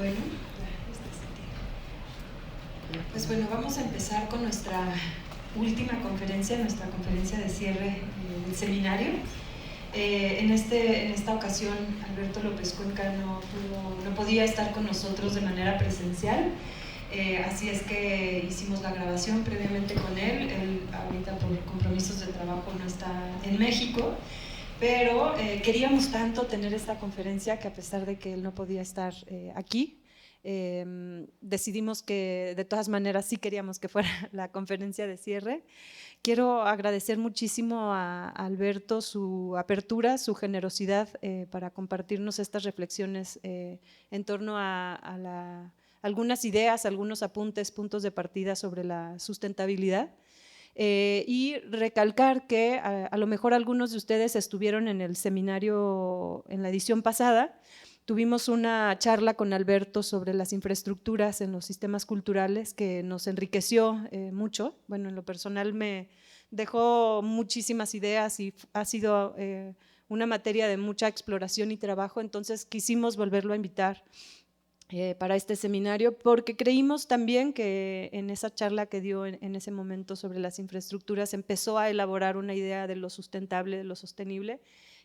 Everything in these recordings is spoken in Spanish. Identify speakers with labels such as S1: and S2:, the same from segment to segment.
S1: Bueno, pues bueno, vamos a empezar con nuestra última conferencia, nuestra conferencia de cierre del seminario. En esta ocasión, Alberto López Cuenca no podía estar con nosotros de manera presencial, así es que hicimos la grabación previamente con él. Él ahorita por compromisos de trabajo no está en México, pero queríamos tanto tener esta conferencia que a pesar de que él no podía estar aquí, decidimos que de todas maneras sí queríamos que fuera la conferencia de cierre. Quiero agradecer muchísimo a Alberto su apertura, su generosidad para compartirnos estas reflexiones en torno a algunas ideas, algunos apuntes, puntos de partida sobre la sustentabilidad. Y recalcar que a lo mejor algunos de ustedes estuvieron en el seminario en la edición pasada. Tuvimos una charla con Alberto sobre las infraestructuras en los sistemas culturales que nos enriqueció mucho. Bueno, en lo personal me dejó muchísimas ideas y ha sido una materia de mucha exploración y trabajo, entonces quisimos volverlo a invitar para este seminario, porque creímos también que en esa charla que dio en ese momento sobre las infraestructuras empezó a elaborar una idea de lo sustentable, de lo sostenible,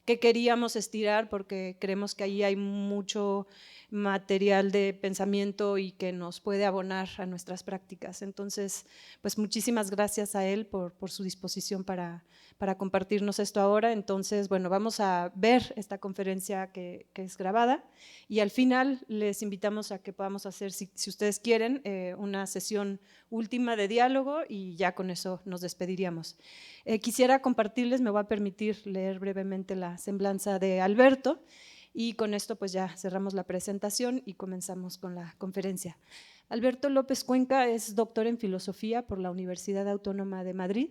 S1: que queríamos estirar porque creemos que ahí hay mucho material de pensamiento y que nos puede abonar a nuestras prácticas. Entonces, pues muchísimas gracias a él por su disposición para compartirnos esto ahora. Entonces, bueno, vamos a ver esta conferencia que es grabada y al final les invitamos a que podamos hacer, si ustedes quieren, una sesión última de diálogo y ya con eso nos despediríamos. Quisiera compartirles, me voy a permitir leer brevemente la semblanza de Alberto y con esto pues ya cerramos la presentación y comenzamos con la conferencia. Alberto López Cuenca es doctor en filosofía por la Universidad Autónoma de Madrid.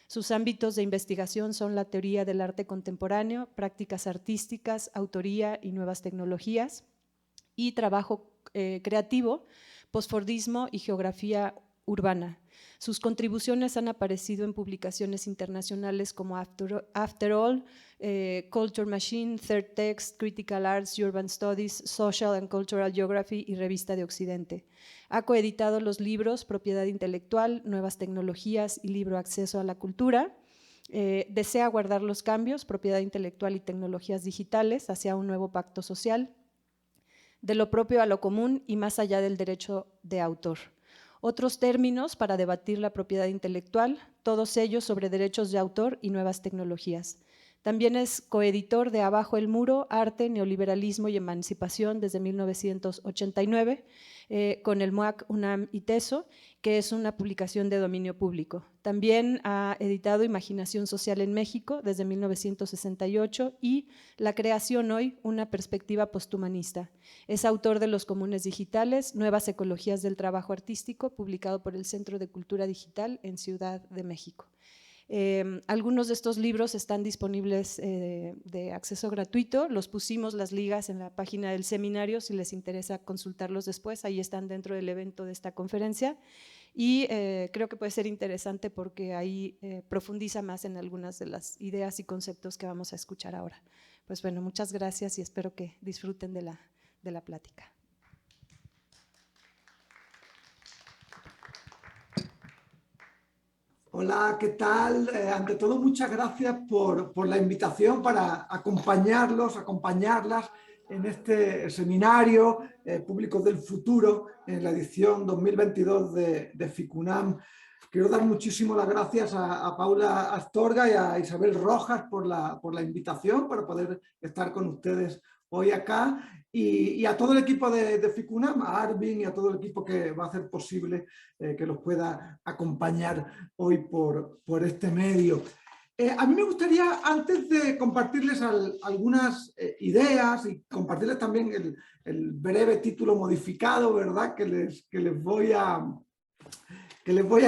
S1: Sus ámbitos de investigación son la teoría del arte contemporáneo, prácticas artísticas, autoría y nuevas tecnologías, y trabajo creativo, postfordismo y geografía urbana. Sus contribuciones han aparecido en publicaciones internacionales como After All, Culture Machine, Third Text, Critical Arts, Urban Studies, Social and Cultural Geography y Revista de Occidente. Ha coeditado los libros Propiedad Intelectual, Nuevas Tecnologías y Libro Acceso a la Cultura. Desea guardar los cambios, Propiedad Intelectual y Tecnologías Digitales hacia un nuevo pacto social, de lo propio a lo común y más allá del derecho de autor. Otros términos para debatir la propiedad intelectual, todos ellos sobre derechos de autor y nuevas tecnologías. También es coeditor de Abajo el Muro, Arte, Neoliberalismo y Emancipación desde 1989, con el MUAC, UNAM y TESO, que es una publicación de dominio público. También ha editado Imaginación Social en México desde 1968 y La Creación Hoy, una perspectiva posthumanista. Es autor de Los Comunes Digitales, Nuevas Ecologías del Trabajo Artístico, publicado por el Centro de Cultura Digital en Ciudad de México. Algunos de estos libros están disponibles de acceso gratuito, los pusimos las ligas en la página del seminario, si les interesa consultarlos después, ahí están dentro del evento de esta conferencia y creo que puede ser interesante porque ahí profundiza más en algunas de las ideas y conceptos que vamos a escuchar ahora. Pues bueno, muchas gracias y espero que disfruten de la plática.
S2: Hola, ¿qué tal? Ante todo, muchas gracias por la invitación para acompañarlas en este seminario Públicos del Futuro, en la edición 2022 de FICUNAM. Quiero dar muchísimas las gracias a Paula Astorga y a Isabel Rojas por la invitación para poder estar con ustedes hoy acá y a todo el equipo de FICUNAM, a Arvin y a todo el equipo que va a hacer posible que los pueda acompañar hoy por este medio. A mí me gustaría, antes de compartirles algunas ideas y compartirles también el breve título modificado, ¿verdad?, que les voy a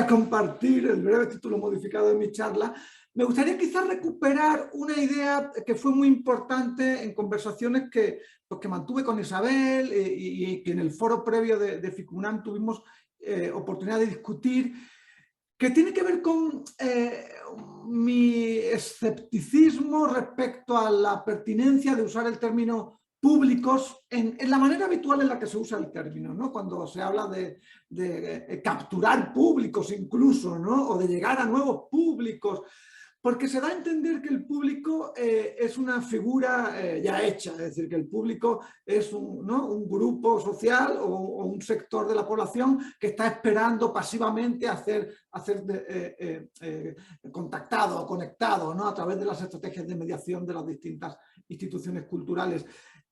S2: compartir, el breve título modificado de mi charla, me gustaría quizás recuperar una idea que fue muy importante en conversaciones que mantuve con Isabel y que en el foro previo de FICUNAM tuvimos oportunidad de discutir, que tiene que ver con mi escepticismo respecto a la pertinencia de usar el término públicos en la manera habitual en la que se usa el término, ¿no? Cuando se habla de capturar públicos incluso, ¿no? O de llegar a nuevos públicos, porque se da a entender que el público es una figura ya hecha, es decir, que el público es un grupo social o un sector de la población que está esperando pasivamente a ser contactado o conectado, ¿no? A través de las estrategias de mediación de las distintas instituciones culturales.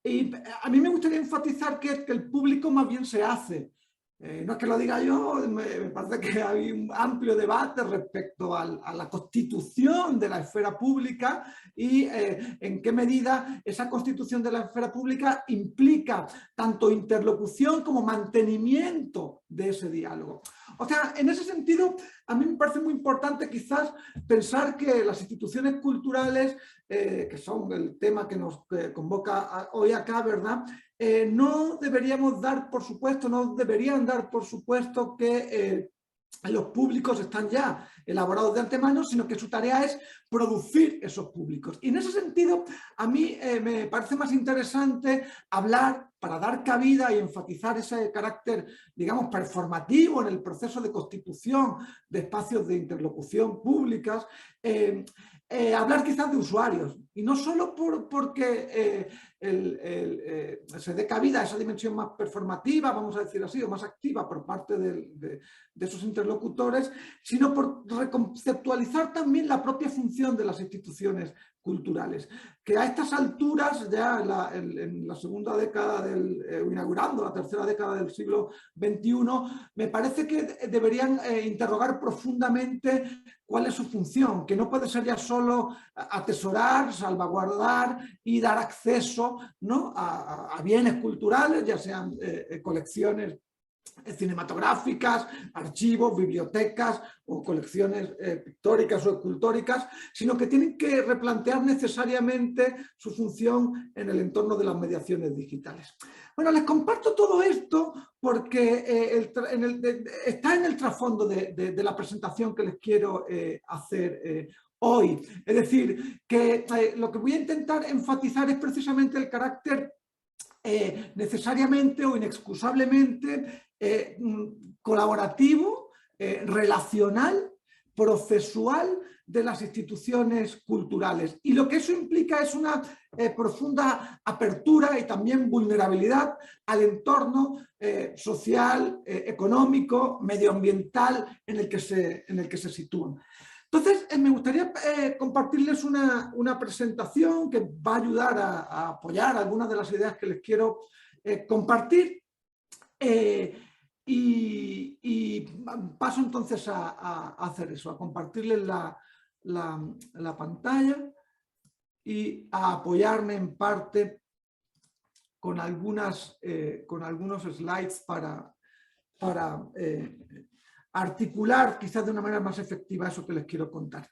S2: Y a mí me gustaría enfatizar que el público más bien se hace. No es que lo diga yo, me parece que hay un amplio debate respecto a la constitución de la esfera pública y en qué medida esa constitución de la esfera pública implica tanto interlocución como mantenimiento de ese diálogo. O sea, en ese sentido, a mí me parece muy importante quizás pensar que las instituciones culturales, que son el tema que nos convoca hoy acá, ¿verdad?, no deberíamos dar por supuesto, no deberían dar por supuesto que los públicos están ya elaborados de antemano, sino que su tarea es producir esos públicos. Y en ese sentido, a mí me parece más interesante hablar, para dar cabida y enfatizar ese carácter, digamos, performativo en el proceso de constitución de espacios de interlocución públicas, hablar quizás de usuarios, y no solo porque se dé cabida a esa dimensión más performativa, vamos a decir así, o más activa por parte de esos interlocutores, sino por reconceptualizar también la propia función de las instituciones culturales, que a estas alturas, ya en la segunda década inaugurando la tercera década del siglo XXI, me parece que deberían interrogar profundamente cuál es su función, que no puede ser ya solo atesorar, salvaguardar y dar acceso, ¿no?, a bienes culturales, ya sean colecciones cinematográficas, archivos, bibliotecas o colecciones pictóricas o escultóricas, sino que tienen que replantear necesariamente su función en el entorno de las mediaciones digitales. Bueno, les comparto todo esto porque está en el trasfondo de la presentación que les quiero hacer hoy. Es decir, que lo que voy a intentar enfatizar es precisamente el carácter necesariamente o inexcusablemente colaborativo, relacional, procesual de las instituciones culturales. Y lo que eso implica es una profunda apertura y también vulnerabilidad al entorno social, económico, medioambiental en el que se sitúan. Entonces, me gustaría compartirles una presentación que va a ayudar a apoyar algunas de las ideas que les quiero compartir. Y paso entonces a hacer eso, a compartirles la pantalla y a apoyarme en parte con algunos slides para articular quizás de una manera más efectiva eso que les quiero contar.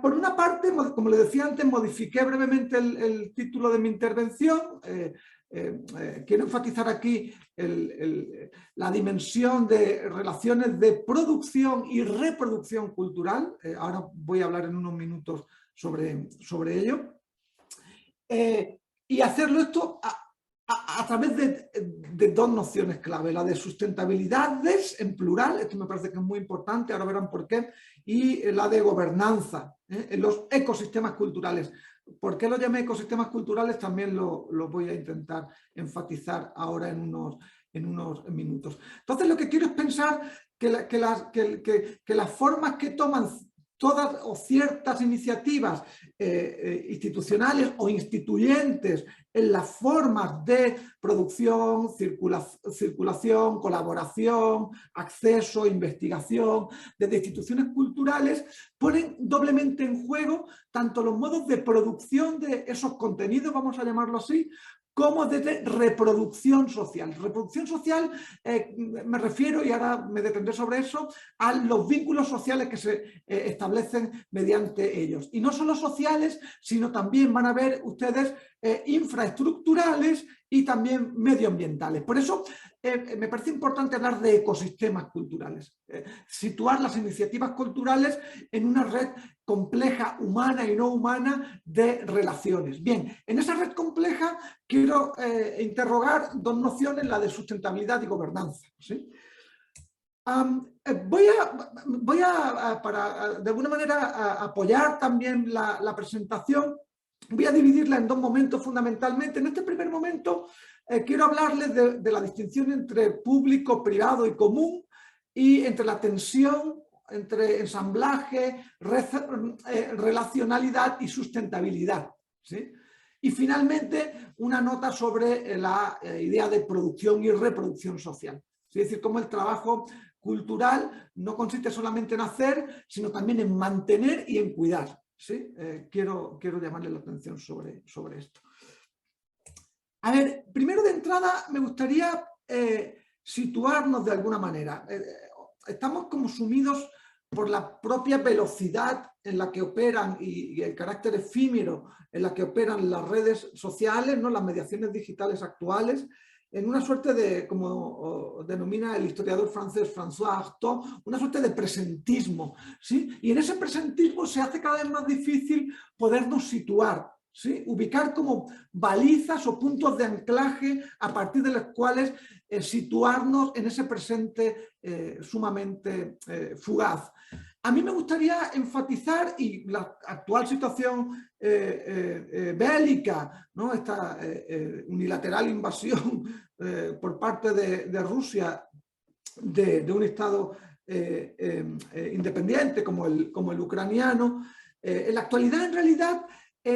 S2: Por una parte, como les decía antes, modifiqué brevemente el título de mi intervención. Quiero enfatizar aquí la dimensión de relaciones de producción y reproducción cultural. Ahora voy a hablar en unos minutos sobre ello. Y hacerlo esto a través de dos nociones clave, la de sustentabilidades en plural, esto me parece que es muy importante, ahora verán por qué, y la de gobernanza en los ecosistemas culturales. ¿Por qué lo llamé ecosistemas culturales? También lo voy a intentar enfatizar ahora en unos minutos. Entonces lo que quiero es pensar que las formas que toman todas o ciertas iniciativas institucionales o instituyentes en las formas de producción, circulación, colaboración, acceso, investigación, desde instituciones culturales, ponen doblemente en juego tanto los modos de producción de esos contenidos, vamos a llamarlo así, como de reproducción social. Reproducción social, me refiero, y ahora me detendré sobre eso, a los vínculos sociales que se establecen mediante ellos. Y no solo sociales, sino también van a ver ustedes infraestructurales y también medioambientales. Por eso me parece importante hablar de ecosistemas culturales, situar las iniciativas culturales en una red compleja, humana y no humana, de relaciones. Bien, en esa red compleja quiero interrogar dos nociones, la de sustentabilidad y gobernanza, ¿sí? Voy a, para de alguna manera apoyar también la presentación, voy a dividirla en dos momentos fundamentalmente. En este primer momento quiero hablarles de la distinción entre público, privado y común, y entre la tensión entre ensamblaje, relacionalidad y sustentabilidad, ¿sí? Y finalmente una nota sobre la idea de producción y reproducción social. Es decir, cómo el trabajo cultural no consiste solamente en hacer, sino también en mantener y en cuidar, ¿sí? Quiero llamarle la atención sobre esto. A ver, primero de entrada me gustaría situarnos de alguna manera. Estamos como sumidos por la propia velocidad en la que operan y el carácter efímero en la que operan las redes sociales, ¿no? Las mediaciones digitales actuales, en una suerte de, como denomina el historiador francés François Artaud, una suerte de presentismo, ¿sí? Y en ese presentismo se hace cada vez más difícil podernos situar, ¿sí? Ubicar como balizas o puntos de anclaje a partir de los cuales situarnos en ese presente sumamente fugaz. A mí me gustaría enfatizar, y la actual situación bélica, ¿no? Esta unilateral invasión por parte de Rusia de un Estado independiente como el ucraniano, en la actualidad en realidad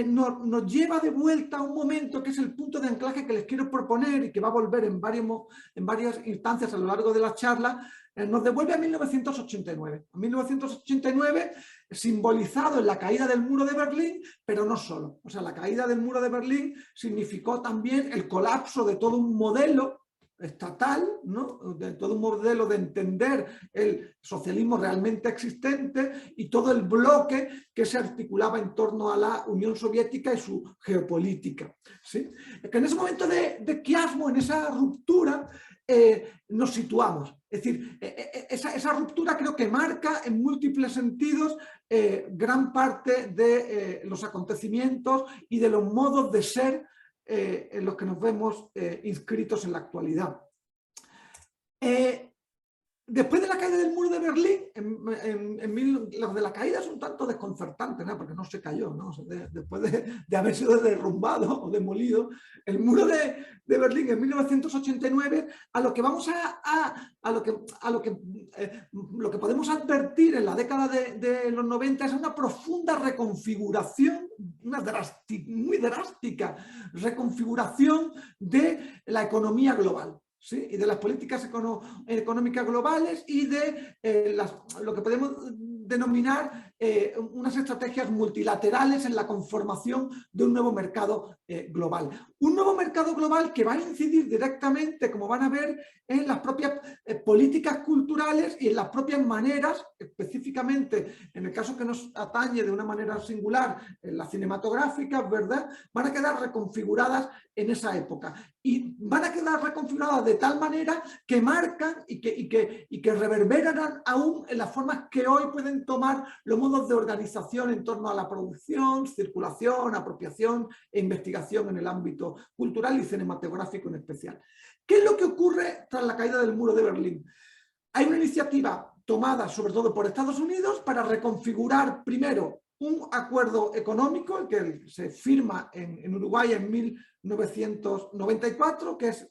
S2: nos lleva de vuelta a un momento que es el punto de anclaje que les quiero proponer y que va a volver en varias instancias a lo largo de la charla. Nos devuelve a 1989. A 1989, simbolizado en la caída del muro de Berlín, pero no solo. O sea, la caída del muro de Berlín significó también el colapso de todo un modelo estatal, ¿no? De todo un modelo de entender el socialismo realmente existente y todo el bloque que se articulaba en torno a la Unión Soviética y su geopolítica, ¿sí? Que en ese momento de quiasmo, en esa ruptura, nos situamos. Es decir, esa ruptura creo que marca en múltiples sentidos gran parte de los acontecimientos y de los modos de ser en los que nos vemos inscritos en la actualidad. Después de la caída del muro de Berlín, los de la caída son un tanto desconcertantes, ¿no? Porque no se cayó, ¿no? O sea, después de haber sido derrumbado o demolido, el muro de Berlín en 1989, a lo que vamos lo que podemos advertir en la década de los 90 es una profunda reconfiguración, una muy drástica reconfiguración de la economía global, ¿sí? Y de las políticas económicas globales y de lo que podemos denominar unas estrategias multilaterales en la conformación de un nuevo mercado global. Un nuevo mercado global que va a incidir directamente, como van a ver, en las propias políticas culturales y en las propias maneras, específicamente en el caso que nos atañe de una manera singular, en las cinematográficas, ¿verdad? Van a quedar reconfiguradas en esa época y van a quedar reconfiguradas de tal manera que marcan y que reverberan aún en las formas que hoy pueden tomar los modos de organización en torno a la producción, circulación, apropiación e investigación en el ámbito cultural y cinematográfico en especial. ¿Qué es lo que ocurre tras la caída del muro de Berlín? Hay una iniciativa tomada sobre todo por Estados Unidos para reconfigurar primero un acuerdo económico que se firma en Uruguay en 1994, que es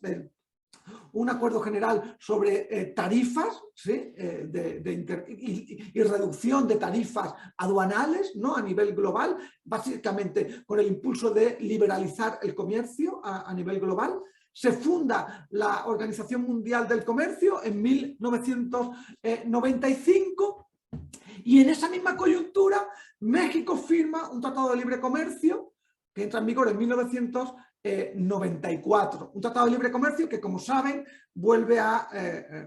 S2: un acuerdo general sobre tarifas, ¿sí? Y reducción de tarifas aduanales, ¿no? A nivel global, básicamente con el impulso de liberalizar el comercio a nivel global. Se funda la Organización Mundial del Comercio en 1995 y en esa misma coyuntura México firma un tratado de libre comercio que entra en vigor en 1994. Un tratado de libre comercio que, como saben, vuelve a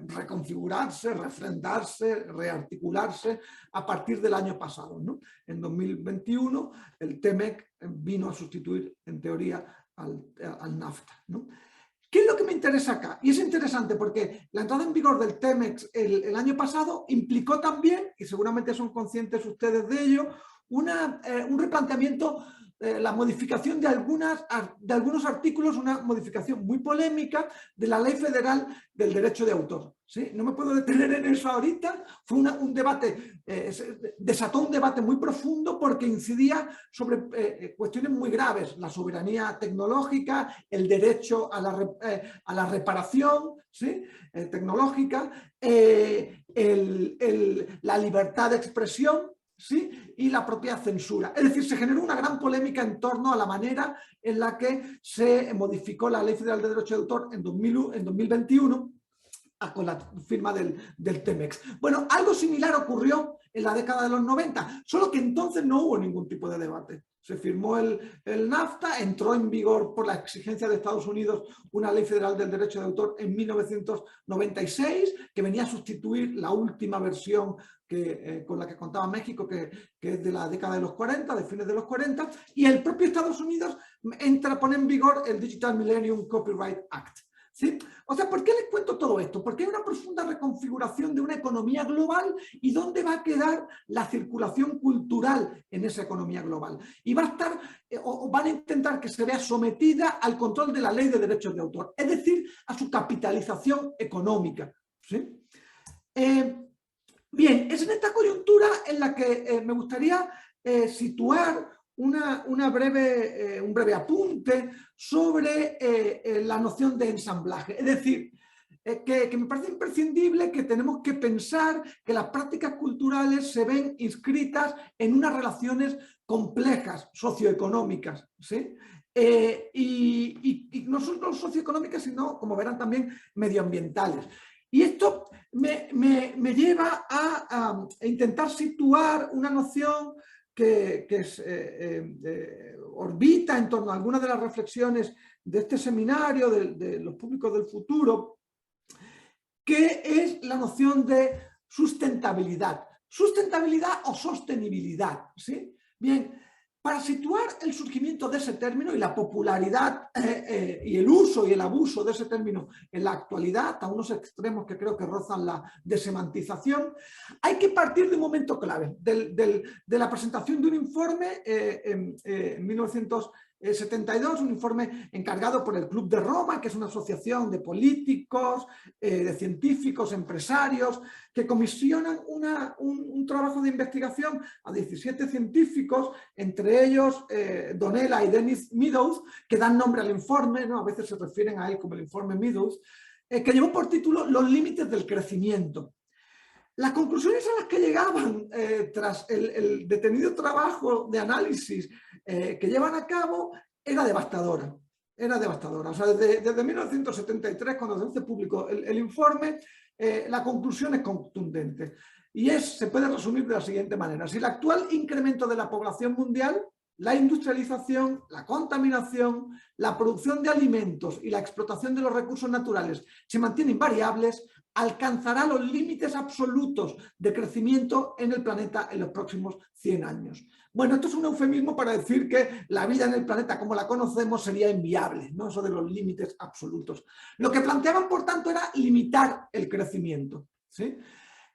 S2: reconfigurarse, refrendarse, rearticularse a partir del año pasado, ¿no? En 2021 el TEMEC vino a sustituir, en teoría, al NAFTA, ¿no? ¿Qué es lo que me interesa acá? Y es interesante porque la entrada en vigor del TEMEC el año pasado implicó también, y seguramente son conscientes ustedes de ello, un replanteamiento, la modificación de algunos artículos, una modificación muy polémica de la Ley Federal del Derecho de Autor. ¿Sí? No me puedo detener en eso ahorita. Fue un debate, desató un debate muy profundo porque incidía sobre cuestiones muy graves: la soberanía tecnológica, el derecho a la reparación, ¿sí? Tecnológica, la libertad de expresión, ¿sí? Y la propia censura. Es decir, se generó una gran polémica en torno a la manera en la que se modificó la Ley Federal de Derecho de Autor en 2021 con la firma del TEMEX. Bueno, algo similar ocurrió en la década de los 90, solo que entonces no hubo ningún tipo de debate. Se firmó el NAFTA, entró en vigor por la exigencia de Estados Unidos una Ley Federal del Derecho de Autor en 1996, que venía a sustituir la última versión con la que contaba México, que es de la década de los 40, de fines de los 40, y el propio Estados Unidos pone en vigor el Digital Millennium Copyright Act. ¿Sí? O sea, ¿por qué les cuento todo esto? Porque hay una profunda reconfiguración de una economía global y dónde va a quedar la circulación cultural en esa economía global. Y va a estar, o van a intentar que se vea sometida al control de la ley de derechos de autor, es decir, a su capitalización económica. ¿Sí? Bien, es en esta coyuntura en la que me gustaría situar un breve apunte sobre la noción de ensamblaje. Es decir, que me parece imprescindible, que tenemos que pensar que las prácticas culturales se ven inscritas en unas relaciones complejas, socioeconómicas, ¿sí? Y no solo socioeconómicas, sino, como verán, también medioambientales. Y esto me lleva a intentar situar una noción que orbita en torno a algunas de las reflexiones de este seminario de los públicos del futuro, que es la noción de sustentabilidad. Sustentabilidad o sostenibilidad, ¿sí? Bien, para situar el surgimiento de ese término y la popularidad y el uso y el abuso de ese término en la actualidad, a unos extremos que creo que rozan la desemantización, hay que partir de un momento clave, de la presentación de un informe en 1972, un informe encargado por el Club de Roma, que es una asociación de políticos, de científicos, empresarios, que comisionan un trabajo de investigación a 17 científicos, entre ellos Donella y Dennis Meadows, que dan nombre al informe, ¿no? A veces se refieren a él como el informe Meadows, que llevó por título Los límites del crecimiento. Las conclusiones a las que llegaban tras el detenido trabajo de análisis que llevan a cabo era devastadora. Era devastadora. O sea, desde 1973, cuando se publicó el informe, la conclusión es contundente. Y se puede resumir de la siguiente manera. Si el actual incremento de la población mundial, la industrialización, la contaminación, la producción de alimentos y la explotación de los recursos naturales se mantienen invariables, alcanzará los límites absolutos de crecimiento en el planeta en los próximos 100 años. Bueno, esto es un eufemismo para decir que la vida en el planeta como la conocemos sería inviable, ¿no? Eso de los límites absolutos. Lo que planteaban, por tanto, era limitar el crecimiento, ¿sí?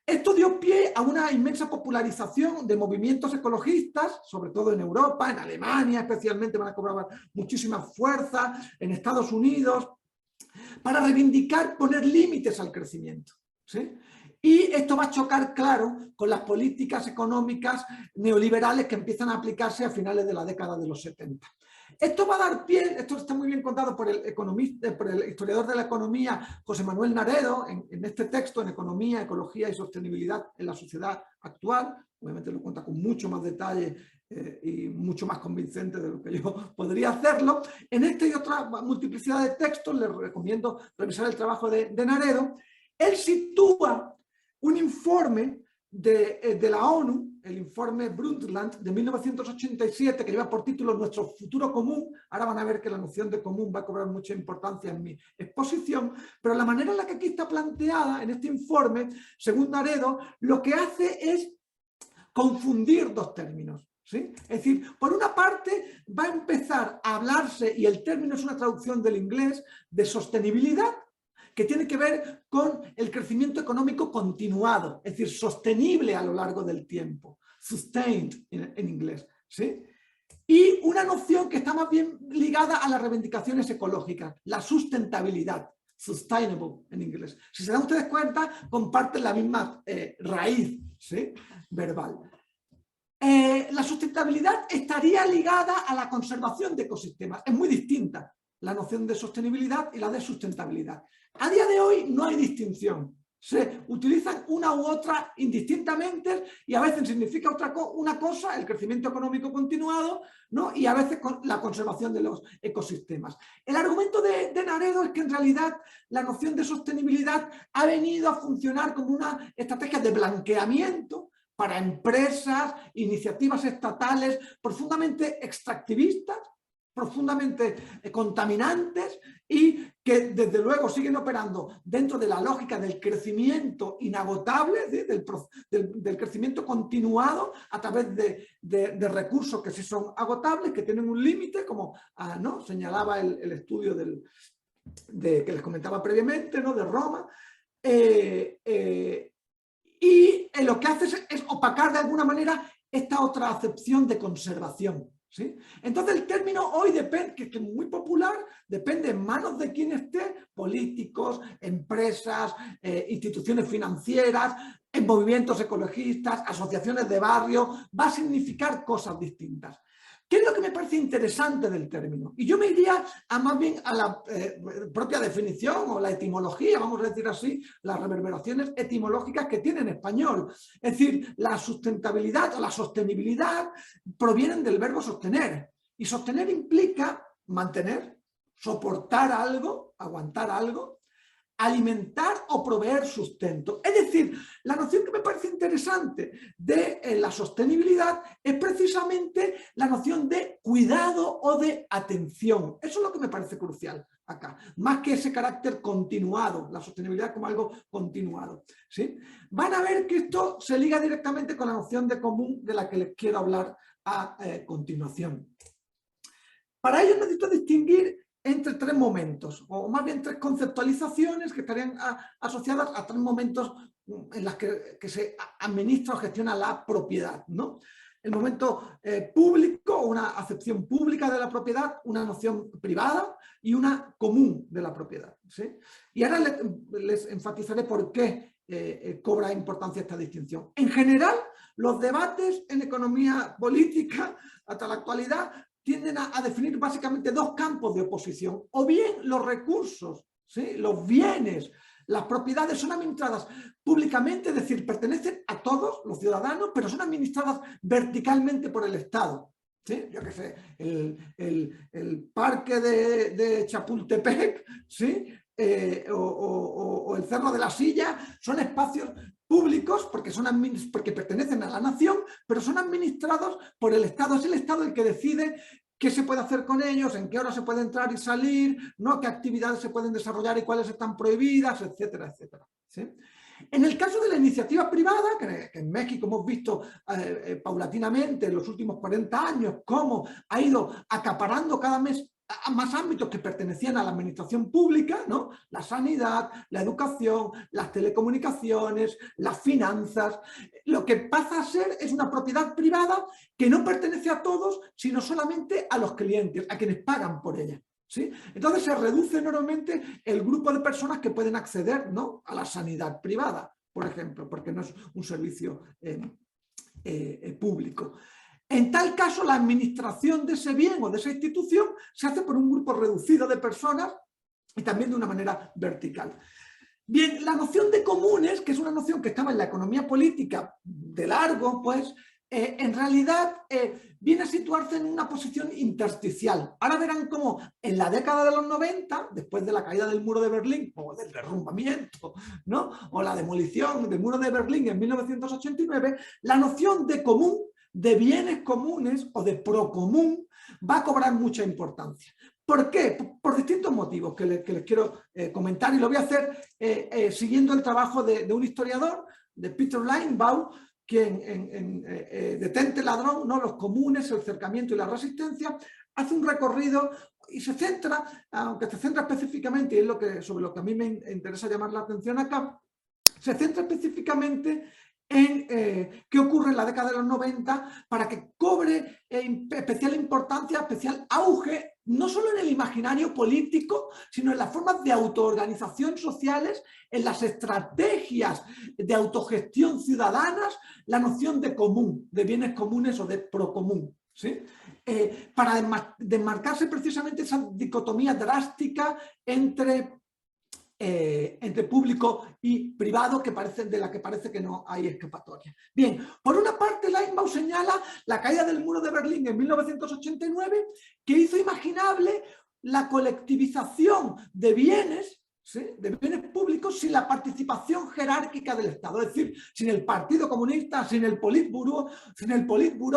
S2: Esto dio pie a una inmensa popularización de movimientos ecologistas, sobre todo en Europa, en Alemania especialmente van a cobrar muchísima fuerza, en Estados Unidos, para reivindicar poner límites al crecimiento, ¿sí? Y esto va a chocar, claro, con las políticas económicas neoliberales que empiezan a aplicarse a finales de la década de los 70. Esto va a dar pie, esto está muy bien contado por el historiador de la economía José Manuel Naredo, en este texto, en Economía, Ecología y Sostenibilidad en la Sociedad Actual. Obviamente lo cuenta con mucho más detalle y mucho más convincente de lo que yo podría hacerlo. En este y otra multiplicidad de textos les recomiendo revisar el trabajo de Naredo. Él sitúa un informe de la ONU, el informe Brundtland de 1987, que lleva por título Nuestro futuro común. Ahora van a ver que la noción de común va a cobrar mucha importancia en mi exposición, pero la manera en la que aquí está planteada en este informe, según Naredo, lo que hace es confundir dos términos, ¿sí? Es decir, por una parte va a empezar a hablarse, y el término es una traducción del inglés, de sostenibilidad, que tiene que ver con el crecimiento económico continuado, es decir, sostenible a lo largo del tiempo, sustained en inglés, ¿sí? Y una noción que está más bien ligada a las reivindicaciones ecológicas, la sustentabilidad, sustainable en inglés. Si se dan ustedes cuenta, comparten la misma raíz, ¿sí?, verbal. La sustentabilidad estaría ligada a la conservación de ecosistemas. Es muy distinta la noción de sostenibilidad y la de sustentabilidad. A día de hoy no hay distinción. Se utilizan una u otra indistintamente y a veces significa una cosa, el crecimiento económico continuado, ¿no?, y a veces la conservación de los ecosistemas. El argumento de Naredo es que en realidad la noción de sostenibilidad ha venido a funcionar como una estrategia de blanqueamiento para empresas, iniciativas estatales profundamente extractivistas, profundamente contaminantes y que desde luego siguen operando dentro de la lógica del crecimiento inagotable, ¿sí?, del crecimiento continuado a través de recursos que sí son agotables, que tienen un límite, como ¿no?, señalaba el estudio que les comentaba previamente, ¿no?, de Roma. Y lo que hace es opacar de alguna manera esta otra acepción de conservación, ¿sí? Entonces el término hoy depende, que es muy popular, depende en manos de quien esté, políticos, empresas, instituciones financieras, en movimientos ecologistas, asociaciones de barrio, va a significar cosas distintas. ¿Qué es lo que me parece interesante del término? Y yo me iría más bien a la propia definición o la etimología, vamos a decir así, las reverberaciones etimológicas que tiene en español. Es decir, la sustentabilidad o la sostenibilidad provienen del verbo sostener. Y sostener implica mantener, soportar algo, aguantar algo, alimentar o proveer sustento. Es decir, la noción que me parece interesante de la sostenibilidad es precisamente la noción de cuidado o de atención. Eso es lo que me parece crucial acá, más que ese carácter continuado, la sostenibilidad como algo continuado, ¿sí? Van a ver que esto se liga directamente con la noción de común de la que les quiero hablar a continuación. Para ello necesito distinguir entre tres momentos, o más bien tres conceptualizaciones que estarían asociadas a tres momentos en los que se administra o gestiona la propiedad, ¿no? El momento público, una acepción pública de la propiedad, una noción privada y una común de la propiedad, ¿sí? Y ahora les enfatizaré por qué cobra importancia esta distinción. En general, los debates en economía política hasta la actualidad tienden a definir básicamente dos campos de oposición, o bien los recursos, ¿sí?, los bienes, las propiedades son administradas públicamente, es decir, pertenecen a todos los ciudadanos, pero son administradas verticalmente por el Estado, ¿sí? Yo qué sé, el parque de Chapultepec, ¿sí?, o el Cerro de la Silla, son espacios públicos porque pertenecen a la nación, pero son administrados por el Estado. Es el Estado el que decide qué se puede hacer con ellos, en qué horas se puede entrar y salir, ¿no?, qué actividades se pueden desarrollar y cuáles están prohibidas, etcétera, etcétera, ¿sí? En el caso de la iniciativa privada, que en México hemos visto paulatinamente en los últimos 40 años cómo ha ido acaparando cada mes a más ámbitos que pertenecían a la administración pública, ¿no?, la sanidad, la educación, las telecomunicaciones, las finanzas. Lo que pasa a ser es una propiedad privada que no pertenece a todos, sino solamente a los clientes, a quienes pagan por ella, ¿sí? Entonces se reduce enormemente el grupo de personas que pueden acceder, ¿no?, a la sanidad privada, por ejemplo, porque no es un servicio público. En tal caso, la administración de ese bien o de esa institución se hace por un grupo reducido de personas y también de una manera vertical. Bien, la noción de comunes, que es una noción que estaba en la economía política de largo, pues, en realidad viene a situarse en una posición intersticial. Ahora verán cómo en la década de los 90, después de la caída del muro de Berlín, o del derrumbamiento, ¿no?, o la demolición del muro de Berlín en 1989, la noción de común, de bienes comunes o de procomún, va a cobrar mucha importancia. ¿Por qué? Por distintos motivos que les quiero comentar, y lo voy a hacer siguiendo el trabajo de un historiador, de Peter Linebaugh, quien en Detente ladrón, ¿no?, los comunes, el cercamiento y la resistencia, hace un recorrido y se centra, aunque se centra específicamente, y es sobre lo que a mí me interesa llamar la atención acá, se centra específicamente en qué ocurre en la década de los 90 para que cobre especial importancia, especial auge, no solo en el imaginario político, sino en las formas de autoorganización sociales, en las estrategias de autogestión ciudadanas, la noción de común, de bienes comunes o de procomún, ¿sí? Para desmarcarse precisamente esa dicotomía drástica entre público y privado de la que parece que no hay escapatoria. Bien, por una parte, Linebaugh señala la caída del muro de Berlín en 1989, que hizo imaginable la colectivización de bienes, ¿sí?, de bienes públicos sin la participación jerárquica del Estado, es decir, sin el Partido Comunista, sin el Politburó,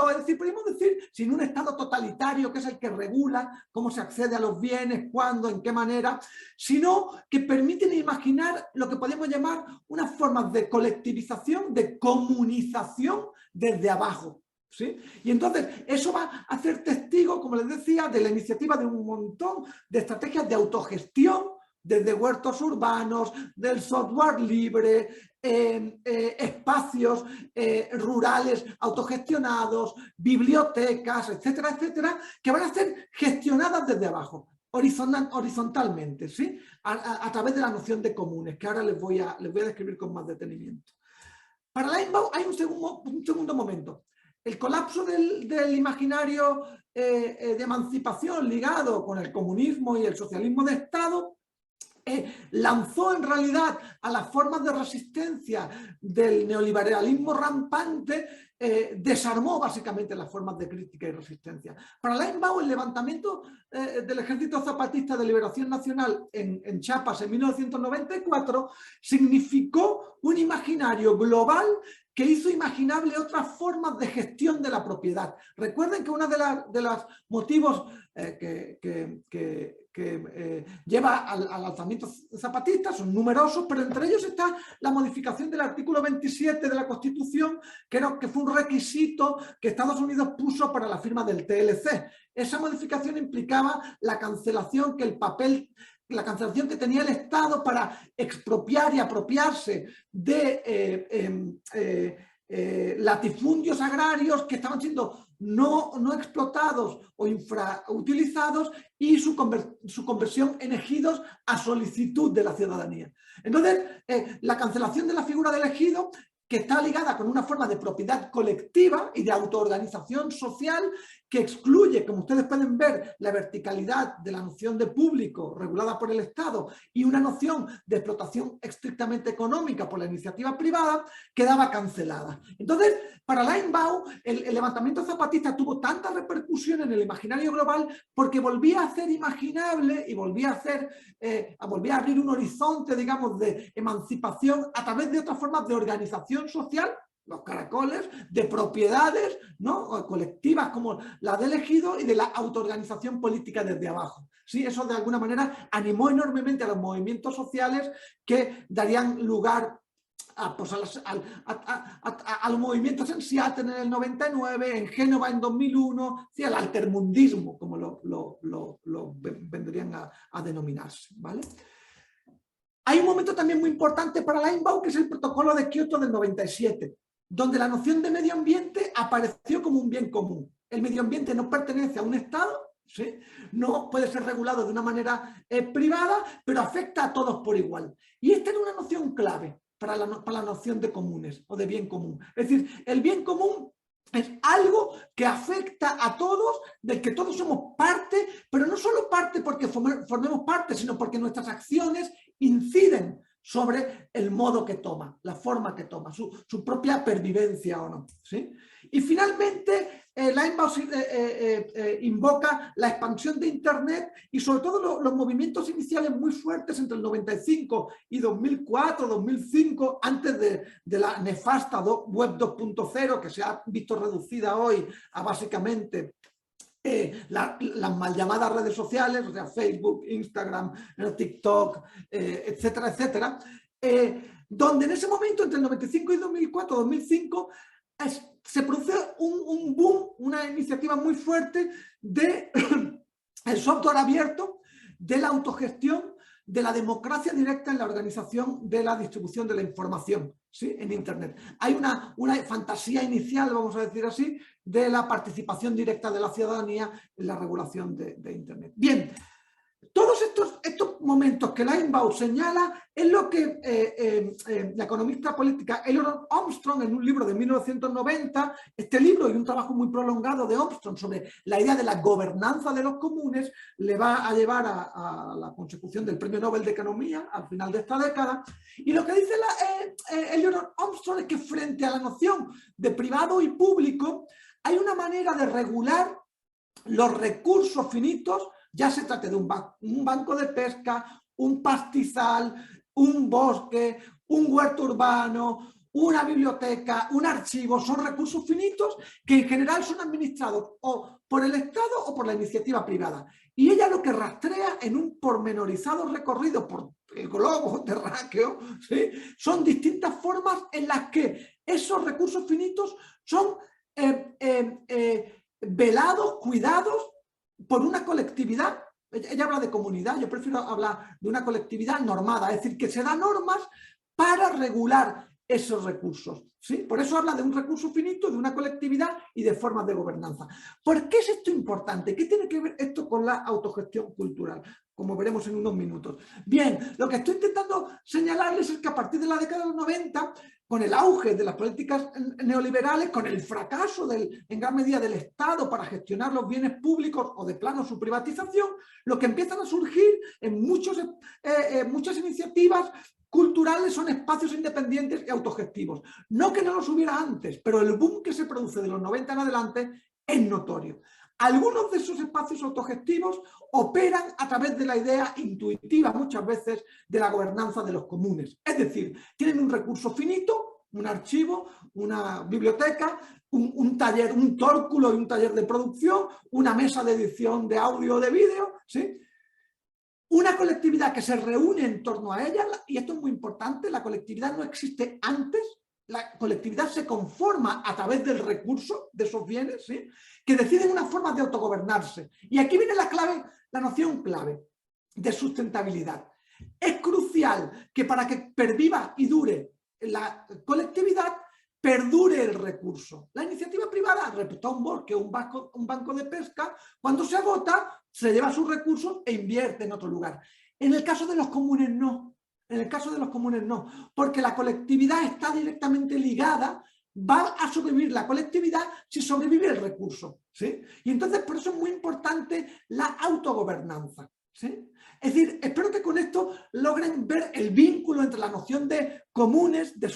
S2: es decir, podemos decir, sin un Estado totalitario que es el que regula cómo se accede a los bienes, cuándo, en qué manera, sino que permiten imaginar lo que podemos llamar unas formas de colectivización, de comunización desde abajo. ¿Sí? Y entonces eso va a ser testigo, como les decía, de la iniciativa de un montón de estrategias de autogestión, desde huertos urbanos, del software libre, espacios rurales autogestionados, bibliotecas, etcétera, etcétera, que van a ser gestionadas desde abajo, horizontalmente, ¿sí? A través de la noción de comunes, que ahora les voy a describir con más detenimiento. Para Linebaugh hay un segundo momento. El colapso del imaginario de emancipación ligado con el comunismo y el socialismo de Estado lanzó en realidad a las formas de resistencia del neoliberalismo rampante, desarmó básicamente las formas de crítica y resistencia. Para Linebaugh, el levantamiento del Ejército Zapatista de Liberación Nacional en Chiapas en 1994 significó un imaginario global que hizo imaginable otras formas de gestión de la propiedad. Recuerden que uno de los motivos que lleva al alzamiento zapatista son numerosos, pero entre ellos está la modificación del artículo 27 de la Constitución, que fue un requisito que Estados Unidos puso para la firma del TLC. Esa modificación implicaba la cancelación que tenía el Estado para expropiar y apropiarse de latifundios agrarios que estaban siendo no explotados o infrautilizados, y su conversión en ejidos a solicitud de la ciudadanía. Entonces, la cancelación de la figura del ejido, que está ligada con una forma de propiedad colectiva y de autoorganización social que excluye, como ustedes pueden ver, la verticalidad de la noción de público regulada por el Estado y una noción de explotación estrictamente económica por la iniciativa privada, quedaba cancelada. Entonces, para Linebaugh, el levantamiento zapatista tuvo tanta repercusión en el imaginario global porque volvía a hacer imaginable y volvía a abrir un horizonte, digamos, de emancipación a través de otras formas de organización social, los caracoles, de propiedades, ¿no?, colectivas como la del ejido, y de la autoorganización política desde abajo. ¿Sí? Eso de alguna manera animó enormemente a los movimientos sociales que darían lugar a los movimientos en Seattle en el 99, en Génova en 2001, ¿sí?, al altermundismo, como lo vendrían a denominarse, ¿vale? Hay un momento también muy importante para Linebaugh, que es el protocolo de Kioto del 97, donde la noción de medio ambiente apareció como un bien común. El medio ambiente no pertenece a un Estado, ¿sí?, no puede ser regulado de una manera privada, pero afecta a todos por igual. Y esta era una noción clave para la noción de comunes o de bien común. Es decir, el bien común es algo que afecta a todos, del que todos somos parte, pero no solo parte porque formemos parte, sino porque nuestras acciones inciden sobre el modo que toma, la forma que toma, su propia pervivencia o no, ¿sí? Y finalmente, Linebaugh invoca la expansión de Internet y sobre todo los movimientos iniciales muy fuertes entre el 95 y 2004, 2005, antes de la nefasta web 2.0, que se ha visto reducida hoy a básicamente las mal llamadas redes sociales, o sea, Facebook, Instagram, TikTok, etcétera, etcétera, donde en ese momento, entre el 95 y 2004, 2005, se produce un boom, una iniciativa muy fuerte de el software abierto de la autogestión, de la democracia directa en la organización de la distribución de la información, ¿sí?, en Internet. Hay una fantasía inicial, vamos a decir así, de la participación directa de la ciudadanía en la regulación de Internet. Bien, todos estos momentos que Linebaugh señala es lo que la economista política Eleanor Armstrong, en un libro de 1990, este libro y un trabajo muy prolongado de Armstrong sobre la idea de la gobernanza de los comunes, le va a llevar a la consecución del Premio Nobel de Economía al final de esta década. Y lo que dice Eleanor Armstrong es que frente a la noción de privado y público hay una manera de regular los recursos finitos, ya se trate de un banco de pesca, un pastizal, un bosque, un huerto urbano, una biblioteca, un archivo, son recursos finitos que en general son administrados o por el Estado o por la iniciativa privada. Y ella lo que rastrea en un pormenorizado recorrido por el globo terráqueo, ¿sí?, son distintas formas en las que esos recursos finitos son velados, cuidados por una colectividad. Ella habla de comunidad, yo prefiero hablar de una colectividad normada, es decir, que se da normas para regular esos recursos, ¿sí? Por eso habla de un recurso finito, de una colectividad y de formas de gobernanza. ¿Por qué es esto importante? ¿Qué tiene que ver esto con la autogestión cultural? Como veremos en unos minutos. Bien, lo que estoy intentando señalarles es que a partir de la década de los 90, con el auge de las políticas neoliberales, con el fracaso en gran medida del Estado para gestionar los bienes públicos o de plano su privatización, lo que empiezan a surgir en muchas iniciativas culturales son espacios independientes y autogestivos. No que no los hubiera antes, pero el boom que se produce de los 90 en adelante es notorio. Algunos de esos espacios autogestivos operan a través de la idea intuitiva, muchas veces, de la gobernanza de los comunes. Es decir, tienen un recurso finito, un archivo, una biblioteca, un taller, un tórculo y un taller de producción, una mesa de edición de audio o de vídeo, ¿sí? Una colectividad que se reúne en torno a ella, y esto es muy importante, la colectividad no existe antes, la colectividad se conforma a través del recurso de esos bienes, ¿sí?, que deciden unas formas de autogobernarse. Y aquí viene la clave, la noción clave de sustentabilidad. Es crucial que para que perviva y dure la colectividad, perdure el recurso. La iniciativa privada, repito, un bosque o un banco de pesca, cuando se agota, se lleva sus recursos e invierte en otro lugar. En el caso de los comunes no. En el caso de los comunes no, porque la colectividad está directamente ligada, va a sobrevivir la colectividad si sobrevive el recurso, ¿sí? Y entonces por eso es muy importante la autogobernanza, ¿sí? Es decir, espero que con esto logren ver el vínculo entre la noción de comunes, de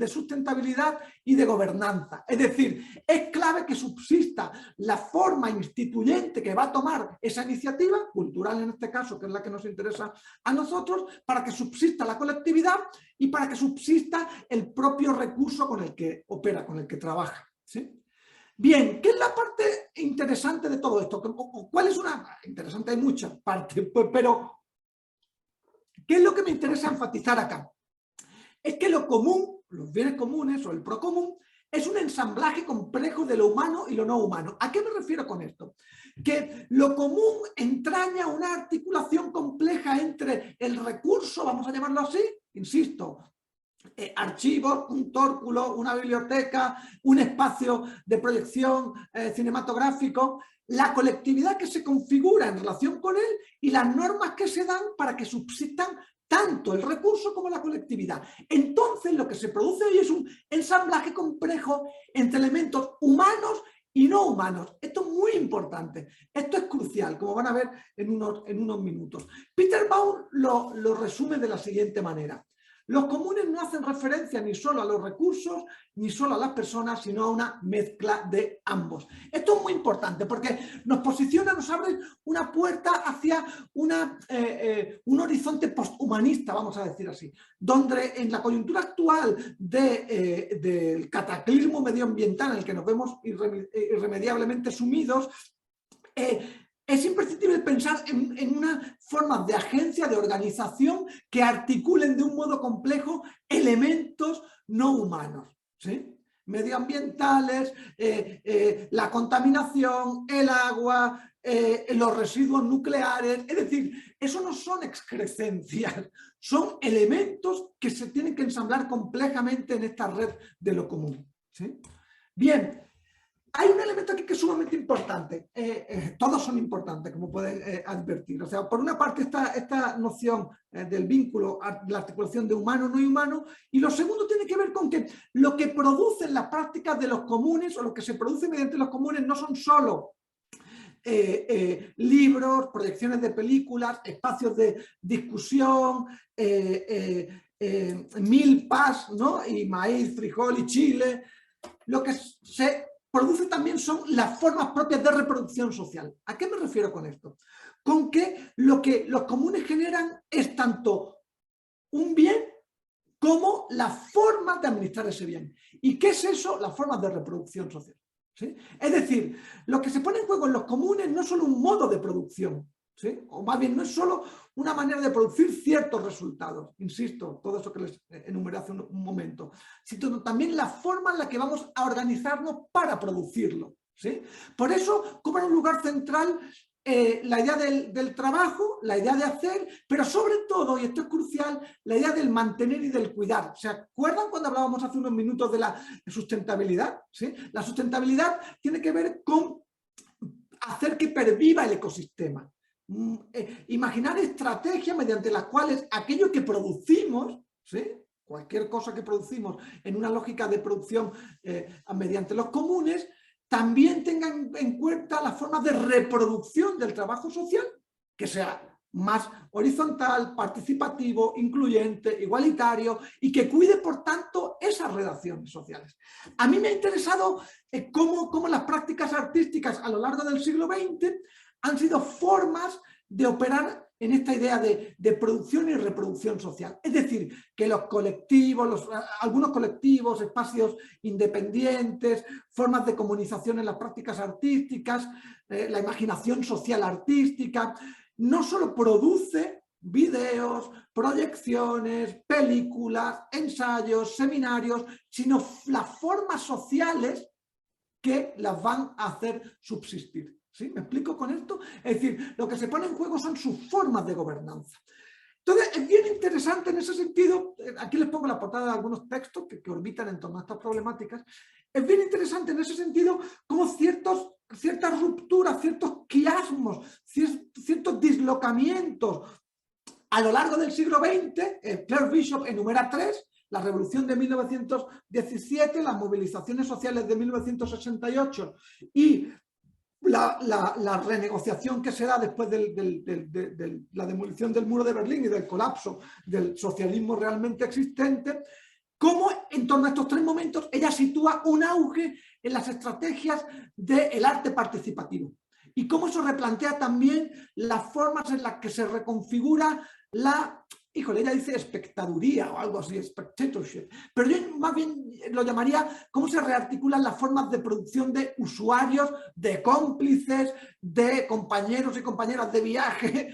S2: sustentabilidad y de gobernanza. Es decir, es clave que subsista la forma instituyente que va a tomar esa iniciativa, cultural en este caso, que es la que nos interesa a nosotros, para que subsista la colectividad y para que subsista el propio recurso con el que opera, con el que trabaja, ¿sí? Bien, ¿qué es la parte interesante de todo esto? ¿Cuál es una? Interesante, hay muchas partes, pero ¿qué es lo que me interesa enfatizar acá? Es que lo común, los bienes comunes o el procomún, es un ensamblaje complejo de lo humano y lo no humano. ¿A qué me refiero con esto? Que lo común entraña una articulación compleja entre el recurso, vamos a llamarlo así, insisto, archivos, un tórculo, una biblioteca, un espacio de proyección cinematográfico, la colectividad que se configura en relación con él y las normas que se dan para que subsistan tanto el recurso como la colectividad. Entonces lo que se produce hoy es un ensamblaje complejo entre elementos humanos y no humanos. Esto es muy importante, esto es crucial, como van a ver en unos minutos. Peter Baum lo resume de la siguiente manera. Los comunes no hacen referencia ni solo a los recursos, ni solo a las personas, sino a una mezcla de ambos. Esto es muy importante porque nos posiciona, nos abre una puerta hacia un horizonte posthumanista, vamos a decir así, donde en la coyuntura actual del cataclismo medioambiental en el que nos vemos irremediablemente sumidos, es imprescindible pensar en unas formas de agencia, de organización que articulen de un modo complejo elementos no humanos, ¿sí? Medioambientales, la contaminación, el agua, los residuos nucleares. Es decir, eso no son excrescencias, son elementos que se tienen que ensamblar complejamente en esta red de lo común, ¿sí? Bien, hay un elemento aquí que es sumamente importante. Todos son importantes, como pueden advertir. O sea, por una parte esta noción del vínculo, la articulación de humano no humano, y lo segundo tiene que ver con que lo que producen las prácticas de los comunes o lo que se produce mediante los comunes no son solo libros, proyecciones de películas, espacios de discusión, milpas, ¿no? Y maíz, frijol y chile. Lo que se produce también son las formas propias de reproducción social. ¿A qué me refiero con esto? Con que lo que los comunes generan es tanto un bien como la forma de administrar ese bien. ¿Y qué es eso? Las formas de reproducción social, ¿sí? Es decir, lo que se pone en juego en los comunes no es solo un modo de producción, ¿sí? O más bien no es solo una manera de producir ciertos resultados, insisto, todo eso que les enumeré hace un momento, sino también la forma en la que vamos a organizarnos para producirlo, ¿sí? Por eso cobra un lugar central la idea del trabajo, la idea de hacer, pero sobre todo, y esto es crucial, la idea del mantener y del cuidar. ¿Se acuerdan cuando hablábamos hace unos minutos de la sustentabilidad? ¿Sí? La sustentabilidad tiene que ver con hacer que perviva el ecosistema. Imaginar estrategias mediante las cuales aquello que producimos, ¿sí? Cualquier cosa que producimos en una lógica de producción mediante los comunes, también tengan en cuenta las formas de reproducción del trabajo social, que sea más horizontal, participativo, incluyente, igualitario y que cuide, por tanto, esas relaciones sociales. A mí me ha interesado cómo las prácticas artísticas a lo largo del siglo XX han sido formas de operar en esta idea de producción y reproducción social. Es decir, que los colectivos, algunos colectivos, espacios independientes, formas de comunicación en las prácticas artísticas, la imaginación social artística, no solo produce videos, proyecciones, películas, ensayos, seminarios, sino las formas sociales que las van a hacer subsistir. ¿Sí? ¿Me explico con esto? Es decir, lo que se pone en juego son sus formas de gobernanza. Entonces, es bien interesante en ese sentido, aquí les pongo la portada de algunos textos que orbitan en torno a estas problemáticas, es bien interesante en ese sentido cómo ciertas rupturas, ciertos quiasmos, ciertos dislocamientos a lo largo del siglo XX, Claire Bishop enumera tres: la revolución de 1917, las movilizaciones sociales de 1968 y la renegociación que se da después de la demolición del muro de Berlín y del colapso del socialismo realmente existente, cómo en torno a estos tres momentos ella sitúa un auge en las estrategias del arte participativo y cómo eso replantea también las formas en las que se reconfigura ella dice espectaduría o algo así, spectatorship, pero yo más bien lo llamaría cómo se rearticulan las formas de producción de usuarios, de cómplices, de compañeros y compañeras de viaje,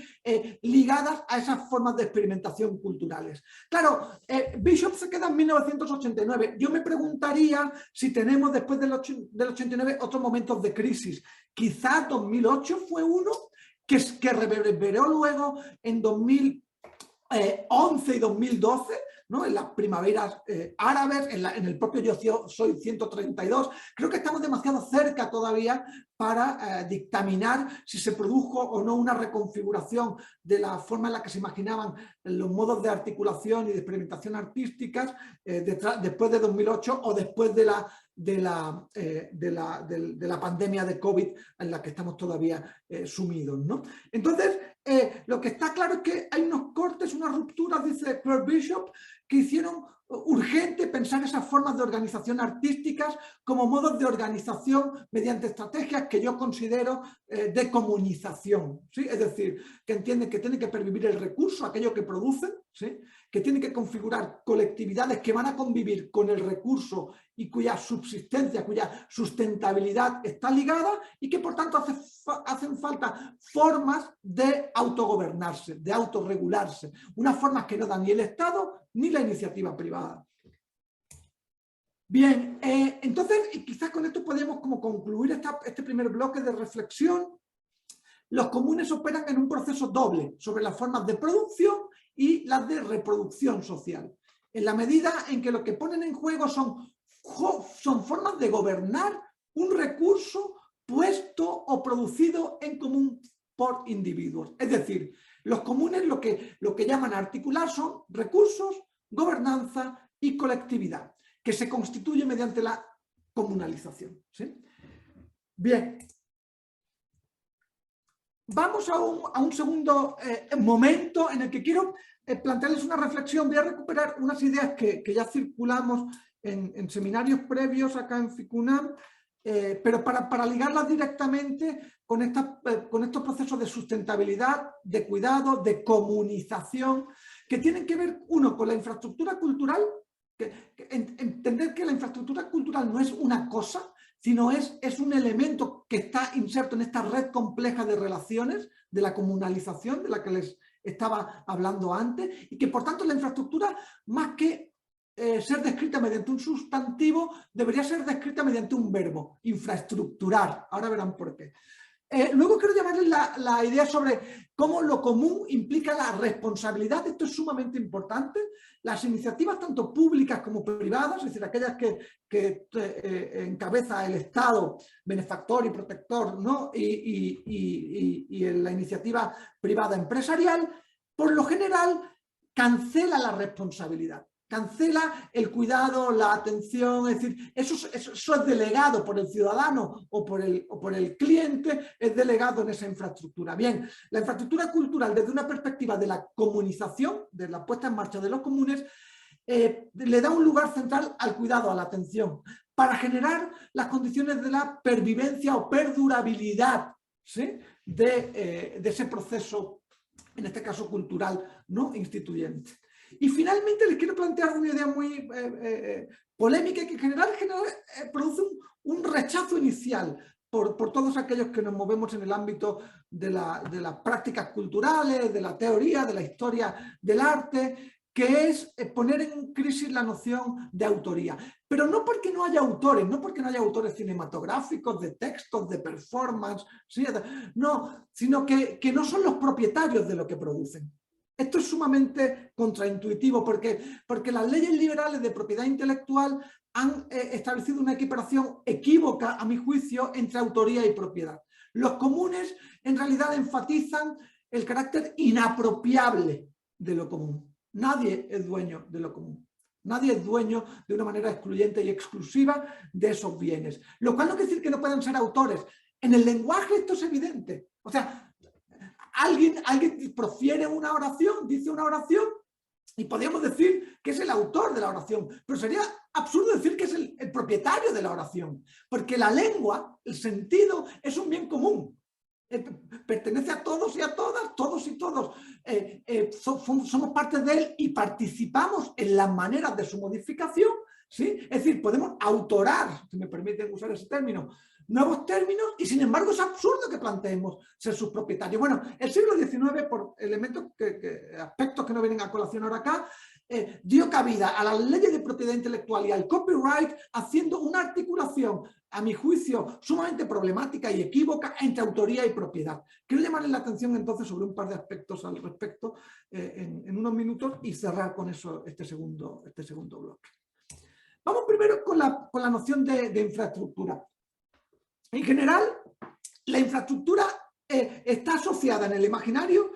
S2: ligadas a esas formas de experimentación culturales. Claro, Bishop se queda en 1989. Yo me preguntaría si tenemos después del 89 otros momentos de crisis. Quizás 2008 fue uno que reverberó luego en 2011 y 2012, ¿no? En las primaveras árabes, en el propio Yo Soy 132. Creo que estamos demasiado cerca todavía para dictaminar si se produjo o no una reconfiguración de la forma en la que se imaginaban los modos de articulación y de experimentación artísticas después de 2008 o después de la pandemia de COVID en la que estamos todavía sumidos, ¿no? Entonces, lo que está claro es que hay unos cortes, unas rupturas, dice Claire Bishop, que hicieron urgente pensar esas formas de organización artísticas como modos de organización mediante estrategias que yo considero de comunización, ¿sí? Es decir, que entienden que tiene que pervivir el recurso, aquello que producen, ¿sí? Que tienen que configurar colectividades que van a convivir con el recurso y cuya subsistencia, cuya sustentabilidad está ligada y que por tanto hacen falta formas de autogobernarse, de autorregularse, unas formas que no dan ni el Estado ni la iniciativa privada. Bien, entonces quizás con esto podemos como concluir este primer bloque de reflexión. los comunes operan en un proceso doble sobre las formas de producción y las de reproducción social, en la medida en que lo que ponen en juego son formas de gobernar un recurso puesto o producido en común por individuos. Es decir, los comunes lo que llaman a articular son recursos, gobernanza y colectividad, que se constituye mediante la comunalización, ¿sí? Bien. Vamos a un segundo momento en el que quiero plantearles una reflexión. Voy a recuperar unas ideas que ya circulamos en seminarios previos acá en FICUNAM, pero para ligarlas directamente con estos procesos de sustentabilidad, de cuidado, de comunización, que tienen que ver, uno, con la infraestructura cultural, entender que la infraestructura cultural no es una cosa, sino es un elemento que está inserto en esta red compleja de relaciones, de la comunalización, de la que les estaba hablando antes, y que por tanto la infraestructura, más que ser descrita mediante un sustantivo, debería ser descrita mediante un verbo, infraestructurar. Ahora verán por qué. Luego quiero llamarles la idea sobre cómo lo común implica la responsabilidad. Esto es sumamente importante. Las iniciativas tanto públicas como privadas, es decir, aquellas que encabeza el Estado, benefactor y protector, ¿no? y la iniciativa privada empresarial, por lo general cancela la responsabilidad. Cancela el cuidado, la atención, es decir, eso es delegado por el ciudadano o por el cliente, es delegado en esa infraestructura. Bien, la infraestructura cultural desde una perspectiva de la comunización, de la puesta en marcha de los comunes, le da un lugar central al cuidado, a la atención, para generar las condiciones de la pervivencia o perdurabilidad, ¿sí? de ese proceso, en este caso cultural, no instituyente. Y finalmente les quiero plantear una idea muy polémica y que en general produce un rechazo inicial por todos aquellos que nos movemos en el ámbito de las prácticas culturales, de la teoría, de la historia del arte, que es poner en crisis la noción de autoría. Pero no porque no haya autores, no porque no haya autores cinematográficos, de textos, de performance, ¿sí? No, sino que no son los propietarios de lo que producen. Esto es sumamente contraintuitivo porque las leyes liberales de propiedad intelectual han establecido una equiparación equívoca, a mi juicio, entre autoría y propiedad. Los comunes en realidad enfatizan el carácter inapropiable de lo común. Nadie es dueño de lo común. Nadie es dueño de una manera excluyente y exclusiva de esos bienes. Lo cual no quiere decir que no puedan ser autores. En el lenguaje esto es evidente. O sea, alguien profiere una oración, dice una oración, y podríamos decir que es el autor de la oración, pero sería absurdo decir que es el propietario de la oración, porque la lengua, el sentido, es un bien común. Pertenece a todos y a todas, todos y todos. Somos parte de él y participamos en las maneras de su modificación, ¿sí? Es decir, podemos autorar, si me permiten usar ese término, nuevos términos, y sin embargo es absurdo que planteemos ser sus propietarios. Bueno, el siglo XIX, por elementos, aspectos que no vienen a colación ahora acá, dio cabida a las leyes de propiedad intelectual y al copyright, haciendo una articulación, a mi juicio, sumamente problemática y equívoca entre autoría y propiedad. Quiero llamarles la atención entonces sobre un par de aspectos al respecto en unos minutos y cerrar con eso este segundo bloque. Vamos primero con la noción de infraestructura. En general, la infraestructura está asociada en el imaginario,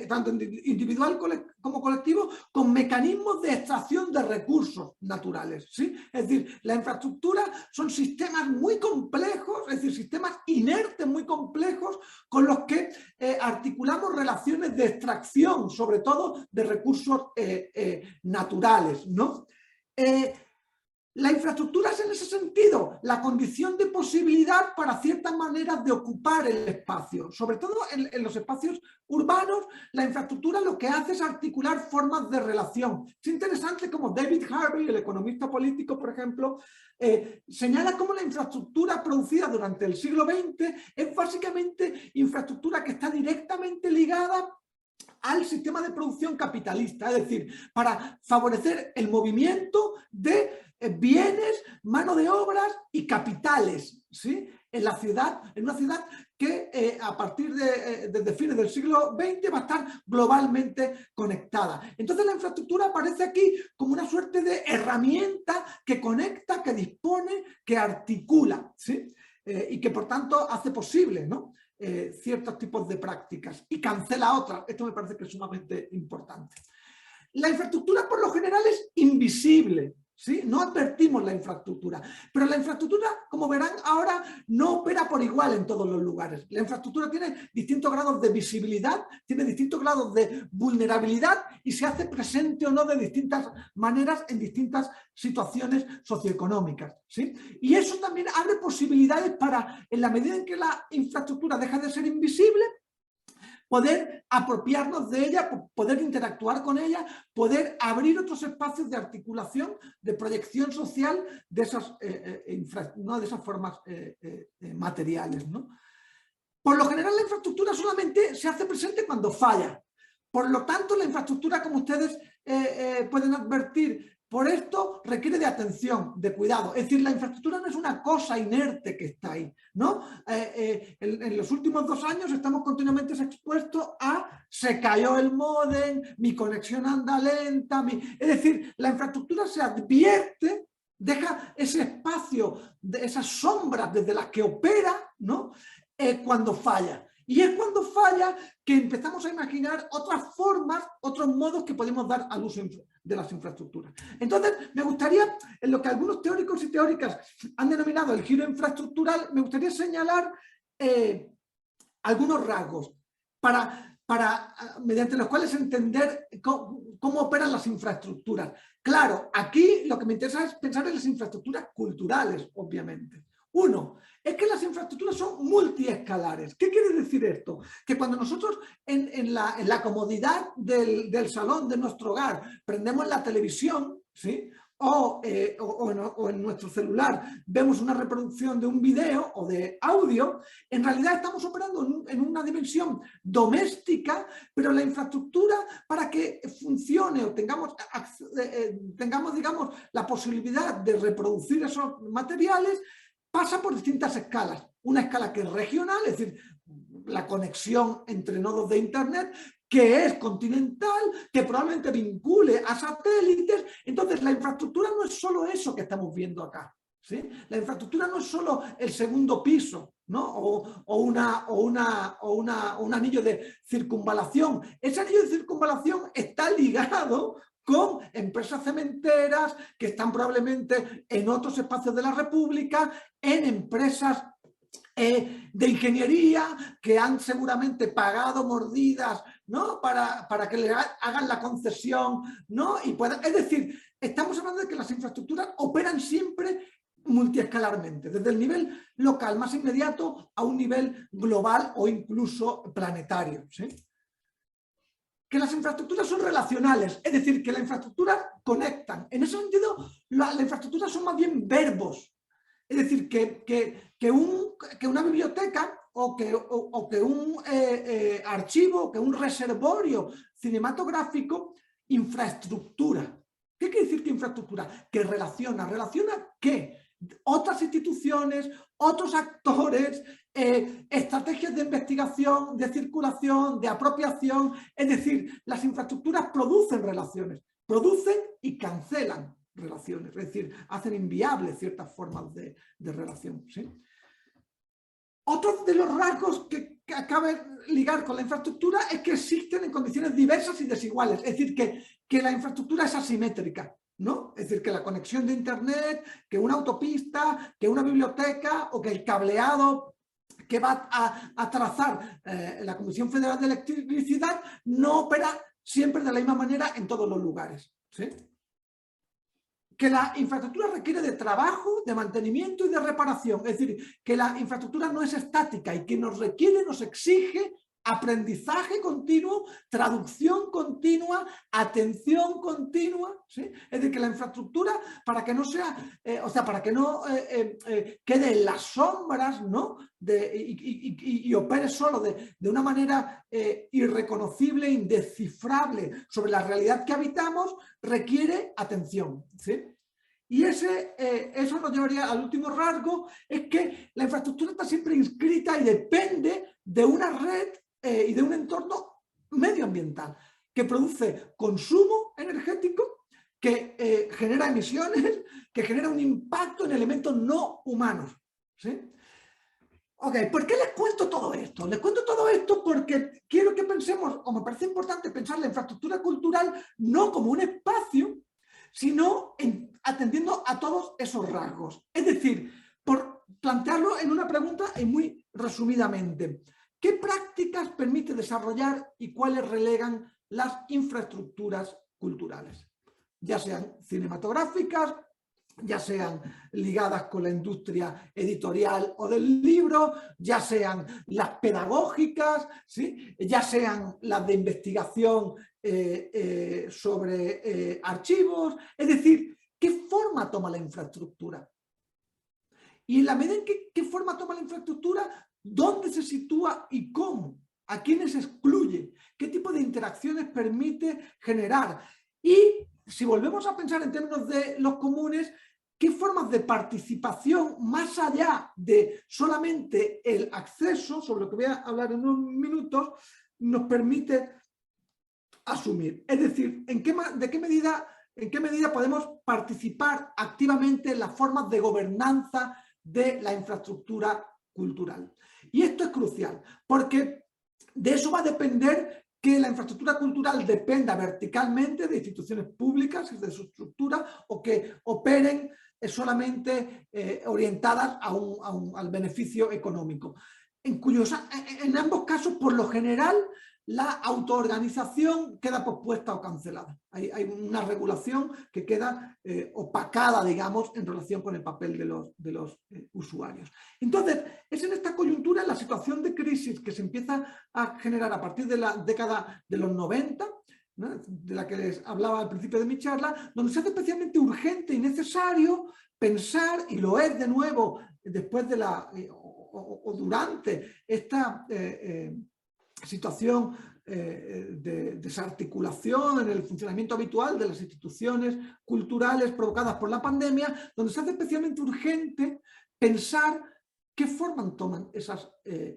S2: tanto individual como colectivo, con mecanismos de extracción de recursos naturales, ¿sí? Es decir, la infraestructura son sistemas muy complejos, es decir, sistemas inertes muy complejos con los que articulamos relaciones de extracción, sobre todo de recursos naturales, ¿no? La infraestructura es en ese sentido la condición de posibilidad para ciertas maneras de ocupar el espacio. Sobre todo en los espacios urbanos, la infraestructura lo que hace es articular formas de relación. Es interesante como David Harvey, el economista político, por ejemplo, señala cómo la infraestructura producida durante el siglo XX es básicamente infraestructura que está directamente ligada al sistema de producción capitalista, es decir, para favorecer el movimiento de bienes, mano de obras y capitales, ¿sí? En una ciudad que a partir desde fines del siglo XX va a estar globalmente conectada. Entonces la infraestructura aparece aquí como una suerte de herramienta que conecta, que dispone, que articula, ¿sí? Y que por tanto hace posible, ¿no? Ciertos tipos de prácticas y cancela otras. Esto me parece que es sumamente importante. La infraestructura por lo general es invisible, ¿sí? No advertimos la infraestructura, pero la infraestructura, como verán ahora, no opera por igual en todos los lugares. La infraestructura tiene distintos grados de visibilidad, tiene distintos grados de vulnerabilidad y se hace presente o no de distintas maneras en distintas situaciones socioeconómicas, ¿sí? Y eso también abre posibilidades para, en la medida en que la infraestructura deja de ser invisible, poder apropiarnos de ella, poder interactuar con ella, poder abrir otros espacios de articulación, de proyección social de esas, ¿no? de esas formas materiales, ¿no? Por lo general la infraestructura solamente se hace presente cuando falla. Por lo tanto, la infraestructura, como ustedes pueden advertir, por esto requiere de atención, de cuidado. Es decir, la infraestructura no es una cosa inerte que está ahí, ¿no? En los últimos 2 años estamos continuamente expuestos a se cayó el módem, mi conexión anda lenta. Es decir, la infraestructura se advierte, deja ese espacio, esas sombras desde las que opera, ¿no? Cuando falla. Y es cuando falla que empezamos a imaginar otras formas, otros modos que podemos dar al uso de las infraestructuras. Entonces, me gustaría, en lo que algunos teóricos y teóricas han denominado el giro infraestructural, me gustaría señalar algunos rasgos mediante los cuales entender cómo operan las infraestructuras. Claro, aquí lo que me interesa es pensar en las infraestructuras culturales, obviamente. Uno, es que las infraestructuras son multiescalares. ¿Qué quiere decir esto? Que cuando nosotros en la comodidad del salón de nuestro hogar prendemos la televisión, ¿sí? o en nuestro celular vemos una reproducción de un video o de audio, en realidad estamos operando en una dimensión doméstica, pero la infraestructura para que funcione o tengamos, digamos, la posibilidad de reproducir esos materiales, pasa por distintas escalas. Una escala que es regional, es decir, la conexión entre nodos de Internet, que es continental, que probablemente vincule a satélites. Entonces, la infraestructura no es solo eso que estamos viendo acá, ¿sí? La infraestructura no es solo el segundo piso, ¿no? o un anillo de circunvalación. Ese anillo de circunvalación está ligado con empresas cementeras que están probablemente en otros espacios de la República, en empresas de ingeniería que han seguramente pagado mordidas, ¿no? para que le hagan la concesión, ¿no? Y es decir, estamos hablando de que las infraestructuras operan siempre multiescalarmente, desde el nivel local más inmediato a un nivel global o incluso planetario, ¿sí? Que las infraestructuras son relacionales, es decir, que las infraestructuras conectan. En ese sentido, las infraestructuras son más bien verbos. Es decir, que una biblioteca o que un archivo, que un reservorio cinematográfico, infraestructura. ¿Qué quiere decir que infraestructura? Que relaciona. ¿Relaciona qué? Otras instituciones, otros actores, estrategias de investigación, de circulación, de apropiación. Es decir, las infraestructuras producen relaciones, producen y cancelan relaciones, es decir, hacen inviables ciertas formas de relación, ¿sí? Otro de los rasgos que cabe ligar con la infraestructura es que existen en condiciones diversas y desiguales, es decir, que la infraestructura es asimétrica, ¿no? Es decir, que la conexión de Internet, que una autopista, que una biblioteca o que el cableado que va a trazar la Comisión Federal de Electricidad no opera siempre de la misma manera en todos los lugares, ¿sí? Que la infraestructura requiere de trabajo, de mantenimiento y de reparación. Es decir, que la infraestructura no es estática y que nos requiere, nos exige aprendizaje continuo, traducción continua, atención continua, ¿sí? Es decir, que la infraestructura, para que no sea, para que no quede en las sombras, ¿no? Y opere solo de una manera irreconocible, indescifrable sobre la realidad que habitamos, requiere atención, ¿sí? Y eso nos llevaría al último rasgo, es que la infraestructura está siempre inscrita y depende de una red y de un entorno medioambiental que produce consumo energético, que genera emisiones, que genera un impacto en elementos no humanos. ¿Sí? Ok, ¿por qué les cuento todo esto? Les cuento todo esto porque quiero que pensemos, o me parece importante pensar la infraestructura cultural no como un espacio, sino atendiendo a todos esos rasgos. Es decir, por plantearlo en una pregunta y muy resumidamente, ¿qué prácticas permite desarrollar y cuáles relegan las infraestructuras culturales? Ya sean cinematográficas, ya sean ligadas con la industria editorial o del libro, ya sean las pedagógicas, ¿sí? Ya sean las de investigación sobre archivos, es decir, ¿qué forma toma la infraestructura? Y en la medida en que qué forma toma la infraestructura, ¿dónde se sitúa y cómo? ¿A quiénes excluye? ¿Qué tipo de interacciones permite generar? Y si volvemos a pensar en términos de los comunes, ¿qué formas de participación, más allá de solamente el acceso, sobre lo que voy a hablar en unos minutos, nos permite asumir? Es decir, ¿en qué medida podemos participar activamente en las formas de gobernanza de la infraestructura cultural? Y esto es crucial, porque de eso va a depender que la infraestructura cultural dependa verticalmente de instituciones públicas y de su estructura, o que operen solamente orientadas al beneficio económico. En ambos casos, por lo general, la autoorganización queda pospuesta o cancelada. Hay una regulación que queda opacada, digamos, en relación con el papel de los usuarios. Entonces, es en esta coyuntura, en la situación de crisis que se empieza a generar a partir de la década de los 90, ¿no?, de la que les hablaba al principio de mi charla, donde se hace especialmente urgente y necesario pensar, y lo es de nuevo después de o durante esta situación de desarticulación en el funcionamiento habitual de las instituciones culturales provocadas por la pandemia, donde se hace especialmente urgente pensar qué forma toman esas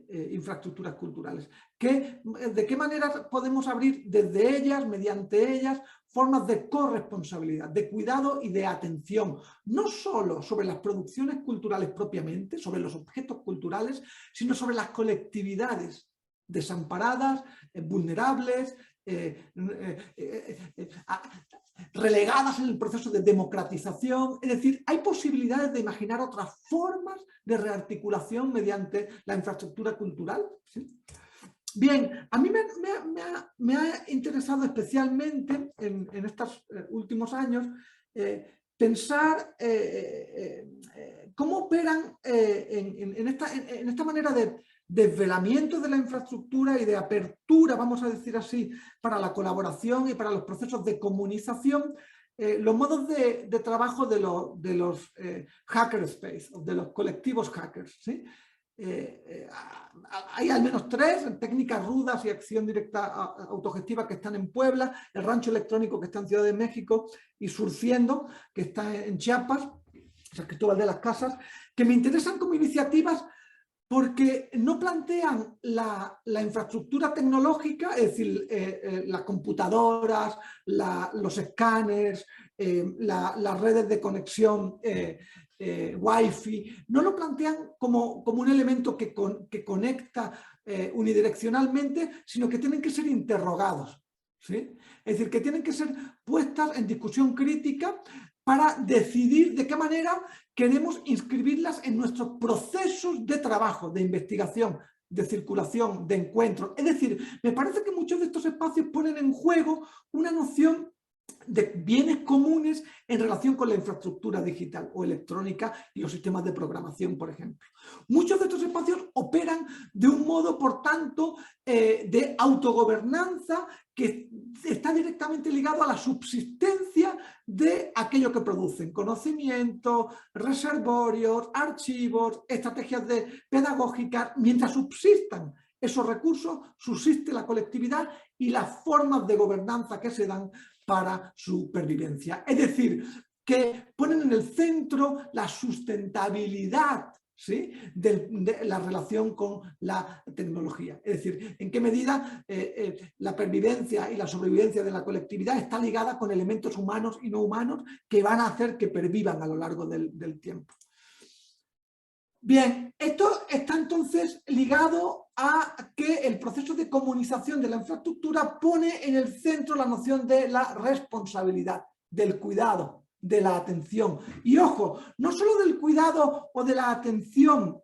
S2: infraestructuras culturales, de qué manera podemos abrir desde ellas, mediante ellas, formas de corresponsabilidad, de cuidado y de atención, no solo sobre las producciones culturales propiamente, sobre los objetos culturales, sino sobre las colectividades desamparadas, vulnerables, relegadas en el proceso de democratización. Es decir, hay posibilidades de imaginar otras formas de rearticulación mediante la infraestructura cultural, ¿sí? Bien, a mí me ha interesado especialmente en estos últimos años pensar cómo operan en esta manera de desvelamiento de la infraestructura y de apertura, vamos a decir así, para la colaboración y para los procesos de comunización, los modos de trabajo de los hackerspace, de los colectivos hackers, ¿sí? Hay al menos 3, técnicas rudas y acción directa autogestiva, que están en Puebla, el Rancho Electrónico, que está en Ciudad de México, y Surciendo, que está en Chiapas, San Cristóbal de las Casas, que me interesan como iniciativas porque no plantean la infraestructura tecnológica, es decir, las computadoras, los escáneres, las redes de conexión Wi-Fi, no lo plantean como un elemento que conecta unidireccionalmente, sino que tienen que ser interrogados, ¿sí? Es decir, que tienen que ser puestas en discusión crítica para decidir de qué manera queremos inscribirlas en nuestros procesos de trabajo, de investigación, de circulación, de encuentro. Es decir, me parece que muchos de estos espacios ponen en juego una noción de bienes comunes en relación con la infraestructura digital o electrónica y los sistemas de programación, por ejemplo. Muchos de estos espacios operan de un modo, por tanto, de autogobernanza que está directamente ligado a la subsistencia de aquello que producen: conocimiento, reservorios, archivos, estrategias pedagógicas. Mientras subsistan esos recursos, subsiste la colectividad y las formas de gobernanza que se dan para su pervivencia. Es decir, que ponen en el centro la sustentabilidad, ¿sí?, de la relación con la tecnología. Es decir, en qué medida la pervivencia y la sobrevivencia de la colectividad está ligada con elementos humanos y no humanos que van a hacer que pervivan a lo largo del tiempo. Bien, esto está entonces ligado a que el proceso de comunicación de la infraestructura pone en el centro la noción de la responsabilidad, del cuidado, de la atención. Y ojo, no solo del cuidado o de la atención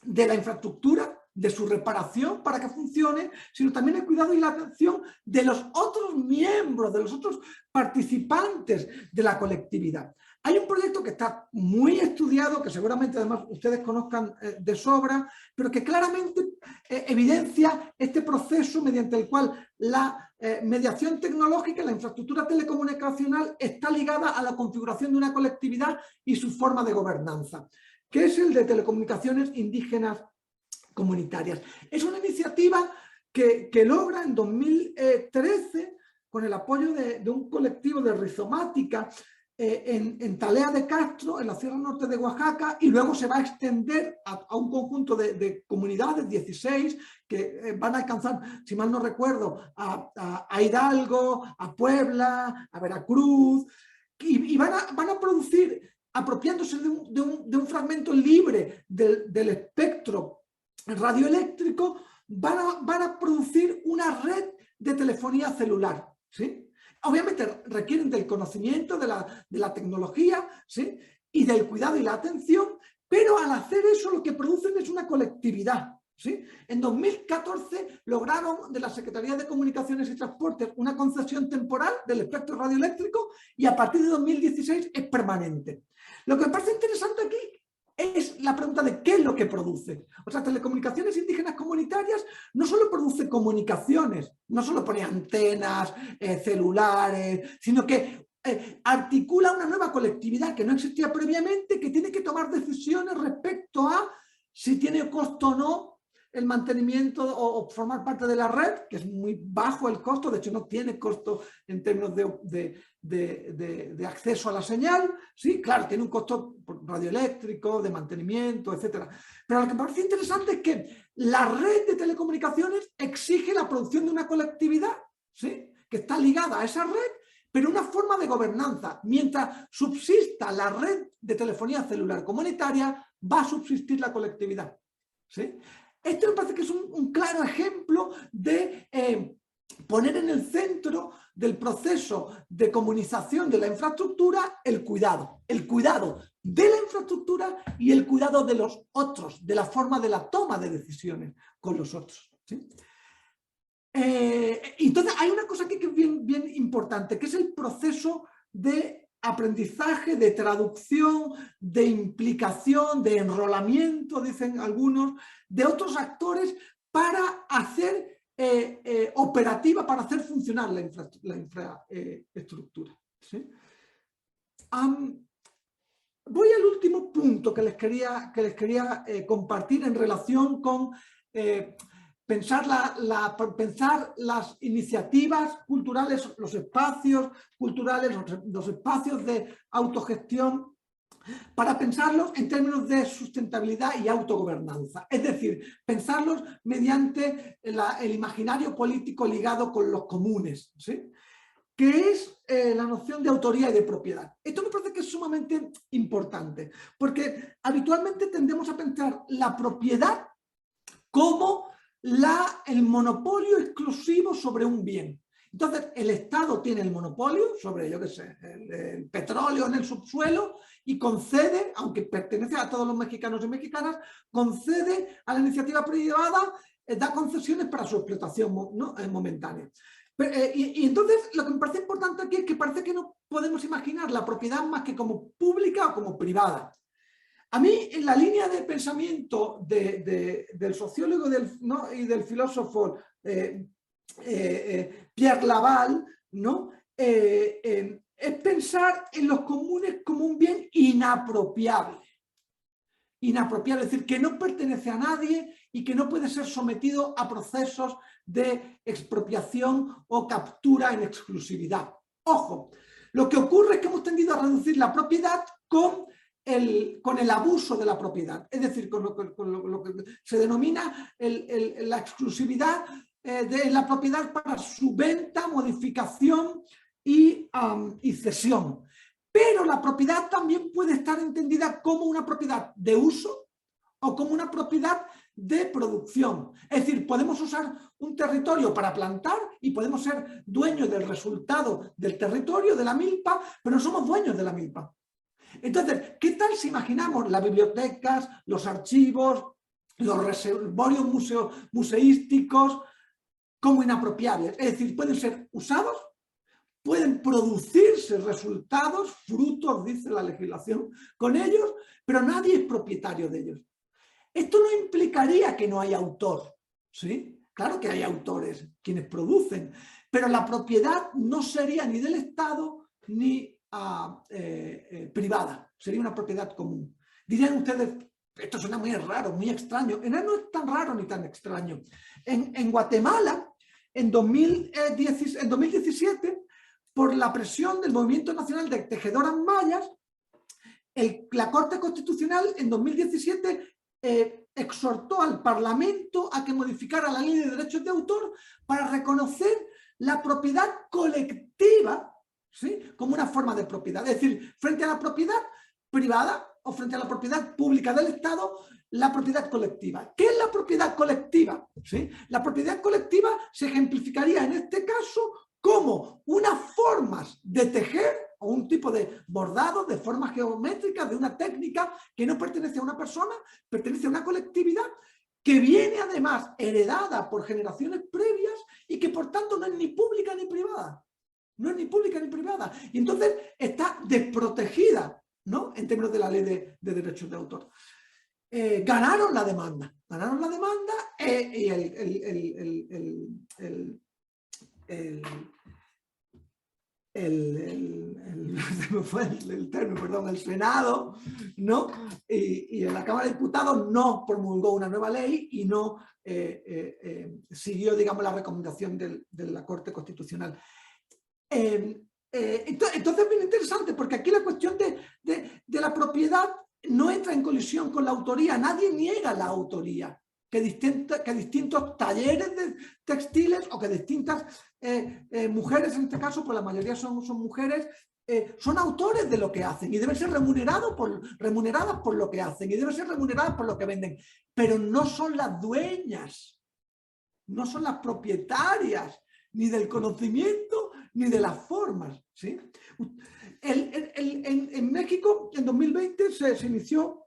S2: de la infraestructura, de su reparación para que funcione, sino también el cuidado y la atención de los otros miembros, de los otros participantes de la colectividad. Hay un proyecto que está muy estudiado, que seguramente además ustedes conozcan de sobra, pero que claramente evidencia este proceso mediante el cual la mediación tecnológica, la infraestructura telecomunicacional está ligada a la configuración de una colectividad y su forma de gobernanza, que es el de telecomunicaciones indígenas comunitarias. Es una iniciativa que logra en 2013, con el apoyo de un colectivo de rizomática, en Talea de Castro, en la Sierra Norte de Oaxaca, y luego se va a extender a un conjunto de comunidades, 16, que van a alcanzar, si mal no recuerdo, a Hidalgo, a Puebla, a Veracruz, y van a producir, apropiándose de un fragmento libre del espectro radioeléctrico, van a producir una red de telefonía celular, ¿sí? Obviamente requieren del conocimiento de la tecnología, ¿sí?, y del cuidado y la atención, pero al hacer eso lo que producen es una colectividad, ¿sí? En 2014 lograron de la Secretaría de Comunicaciones y Transportes una concesión temporal del espectro radioeléctrico y a partir de 2016 es permanente. Lo que me parece interesante aquí es la pregunta de qué es lo que produce. O sea, telecomunicaciones indígenas comunitarias no solo produce comunicaciones, no solo pone antenas, celulares, sino que articula una nueva colectividad que no existía previamente, que tiene que tomar decisiones respecto a si tiene costo o no el mantenimiento o formar parte de la red, que es muy bajo el costo, de hecho no tiene costo en términos de acceso a la señal, sí, claro, tiene un costo radioeléctrico, de mantenimiento, etc. Pero lo que me parece interesante es que la red de telecomunicaciones exige la producción de una colectividad, ¿sí?, que está ligada a esa red, pero una forma de gobernanza. Mientras subsista la red de telefonía celular comunitaria, va a subsistir la colectividad, ¿sí? Esto me parece que es un claro ejemplo de poner en el centro del proceso de comunicación de la infraestructura el cuidado de la infraestructura y el cuidado de los otros, de la forma de la toma de decisiones con los otros, ¿sí? Entonces hay una cosa aquí que es bien importante, que es el proceso de aprendizaje, de traducción, de implicación, de enrolamiento, dicen algunos, de otros actores para hacer operativa, para hacer funcionar la infraestructura, ¿sí? Voy al último punto que les quería compartir en relación con pensar las iniciativas culturales, los espacios culturales, los espacios de autogestión, para pensarlos en términos de sustentabilidad y autogobernanza. Es decir, pensarlos mediante el imaginario político ligado con los comunes, ¿sí?, que es la noción de autoría y de propiedad. Esto me parece que es sumamente importante, porque habitualmente tendemos a pensar la propiedad como el monopolio exclusivo sobre un bien. Entonces, el Estado tiene el monopolio sobre, yo qué sé, el petróleo en el subsuelo y concede, aunque pertenece a todos los mexicanos y mexicanas, concede a la iniciativa privada, da concesiones para su explotación, ¿no?, momentánea. Y entonces, lo que me parece importante aquí es que parece que no podemos imaginar la propiedad más que como pública o como privada. A mí, en la línea de pensamiento del sociólogo y del filósofo Pierre Laval, ¿no?, es pensar en los comunes como un bien inapropiable. Inapropiable, es decir, que no pertenece a nadie y que no puede ser sometido a procesos de expropiación o captura en exclusividad. Ojo, Lo que ocurre es que hemos tendido a reducir la propiedad con el abuso de la propiedad, es decir, con lo que se denomina la exclusividad de la propiedad para su venta, modificación y cesión. Pero la propiedad también puede estar entendida como una propiedad de uso o como una propiedad de producción. Es decir, podemos usar un territorio para plantar y podemos ser dueños del resultado del territorio, de la milpa, pero no somos dueños de la milpa. Entonces, ¿qué tal si imaginamos las bibliotecas, los archivos, los reservorios museísticos como inapropiables? Es decir, pueden ser usados, pueden producirse resultados, frutos, dice la legislación, con ellos, pero nadie es propietario de ellos. Esto no implicaría que no haya autor, ¿sí? Claro que hay autores, quienes producen, pero la propiedad no sería ni del Estado ni privada, sería una propiedad común. Dirían ustedes, esto suena muy raro, muy extraño. No es tan raro ni tan extraño. En Guatemala, en 2017, por la presión del Movimiento Nacional de Tejedoras Mayas, la Corte Constitucional en 2017 exhortó al Parlamento a que modificara la Ley de Derechos de Autor para reconocer la propiedad colectiva, ¿sí?, como una forma de propiedad. Es decir, frente a la propiedad privada o frente a la propiedad pública del Estado, la propiedad colectiva. ¿Qué es la propiedad colectiva? ¿Sí? La propiedad colectiva se ejemplificaría en este caso como unas formas de tejer o un tipo de bordado, de formas geométricas, de una técnica que no pertenece a una persona, pertenece a una colectividad que viene además heredada por generaciones previas y que por tanto no es ni pública ni privada. No es ni pública ni privada. Y entonces está desprotegida, ¿no?, en términos de la ley de derechos de autor. Ganaron la demanda y el Senado, ¿no?, y en la Cámara de Diputados no promulgó una nueva ley y no siguió, digamos, la recomendación de la Corte Constitucional. Entonces es bien interesante porque aquí la cuestión de la propiedad no entra en colisión con la autoría. Nadie niega la autoría, que distintos talleres de textiles o que distintas mujeres, en este caso, pues la mayoría son mujeres, son autores de lo que hacen y deben ser remuneradas por lo que hacen y deben ser remuneradas por lo que venden, pero no son las dueñas, no son las propietarias ni del conocimiento ni de las formas, ¿sí? En México, en 2020, se inició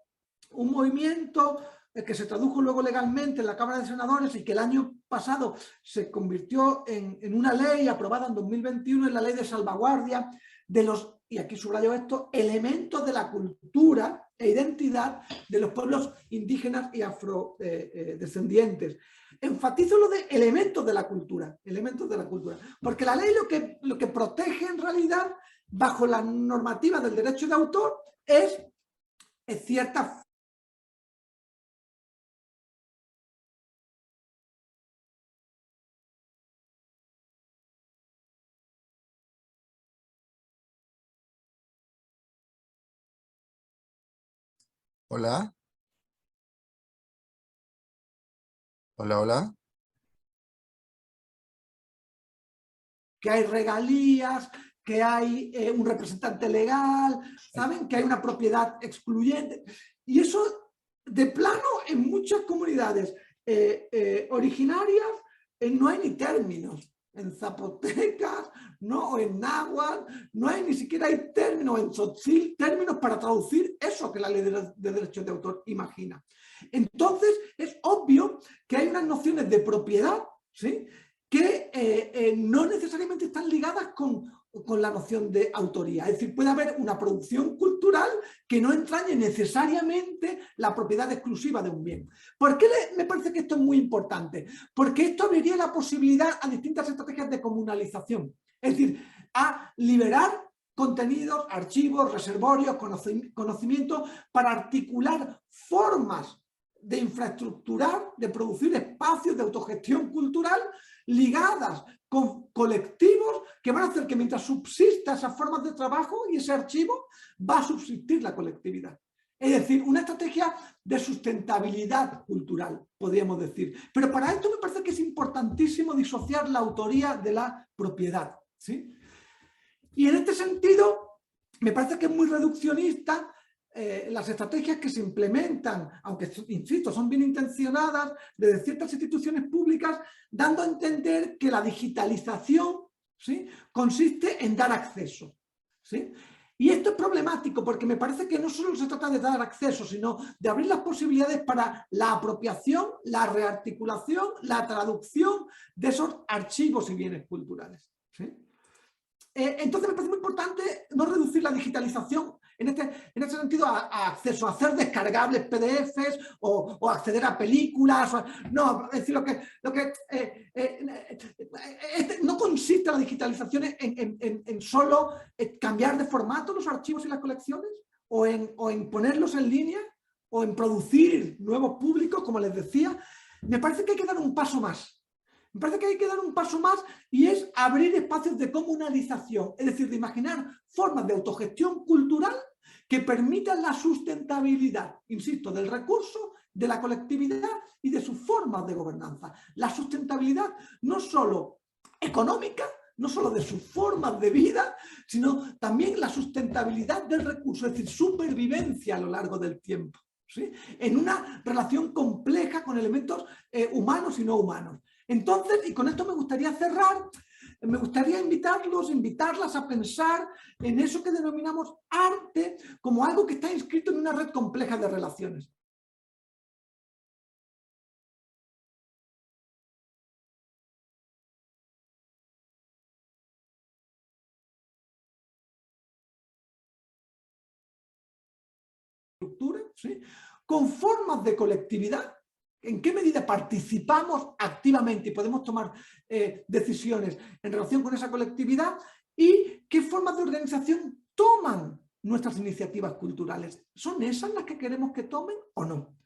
S2: un movimiento que se tradujo luego legalmente en la Cámara de Senadores y que el año pasado se convirtió en una ley aprobada en 2021, en la Ley de Salvaguardia de los, y aquí subrayo esto, elementos de la cultura e identidad de los pueblos indígenas y afrodescendientes. Enfatizo lo de elementos de la cultura, porque la ley lo que protege en realidad, bajo la normativa del derecho de autor, es cierta.
S3: Hola, hola, hola.
S2: Que hay regalías, que hay un representante legal, ¿saben? Que hay una propiedad excluyente. Y eso, de plano, en muchas comunidades originarias no hay ni términos. En zapotecas, ¿no?, o en náhuatl, no hay ni siquiera hay términos, en tzotzil, términos para traducir eso que la ley de derechos de autor imagina. Entonces, es obvio que hay unas nociones de propiedad, ¿sí?, que no necesariamente están ligadas con la noción de autoría. Es decir, puede haber una producción cultural que no entrañe necesariamente la propiedad exclusiva de un bien. ¿Por qué me parece que esto es muy importante? Porque esto abriría la posibilidad a distintas estrategias de comunalización. Es decir, a liberar contenidos, archivos, reservorios, conocimientos para articular formas de infraestructurar, de producir espacios de autogestión cultural ligadas con colectivos que van a hacer que mientras subsista esas formas de trabajo y ese archivo, va a subsistir la colectividad. Es decir, una estrategia de sustentabilidad cultural, podríamos decir. Pero para esto me parece que es importantísimo disociar la autoría de la propiedad, ¿sí? Y en este sentido, me parece que es muy reduccionista las estrategias que se implementan, aunque, insisto, son bien intencionadas, desde ciertas instituciones públicas, dando a entender que la digitalización, ¿sí?, consiste en dar acceso, ¿sí? Y esto es problemático porque me parece que no solo se trata de dar acceso, sino de abrir las posibilidades para la apropiación, la rearticulación, la traducción de esos archivos y bienes culturales, ¿sí? Entonces me parece muy importante no reducir la digitalización en este sentido a acceso, a hacer descargables PDFs o acceder a películas. No, es decir, no consiste la digitalización en solo cambiar de formato los archivos y las colecciones o en ponerlos en línea o en producir nuevos públicos, como les decía. Me parece que hay que dar un paso más. Me parece que hay que dar un paso más y es abrir espacios de comunalización, es decir, de imaginar formas de autogestión cultural que permitan la sustentabilidad, insisto, del recurso, de la colectividad y de sus formas de gobernanza. La sustentabilidad no solo económica, no solo de sus formas de vida, sino también la sustentabilidad del recurso, es decir, supervivencia a lo largo del tiempo, ¿sí?, en una relación compleja con elementos humanos y no humanos. Entonces, y con esto me gustaría cerrar, me gustaría invitarlas a pensar en eso que denominamos arte como algo que está inscrito en una red compleja de relaciones. ¿Sí?, con formas de colectividad. ¿En qué medida participamos activamente y podemos tomar decisiones en relación con esa colectividad? ¿Y qué formas de organización toman nuestras iniciativas culturales? ¿Son esas las que queremos que tomen o no?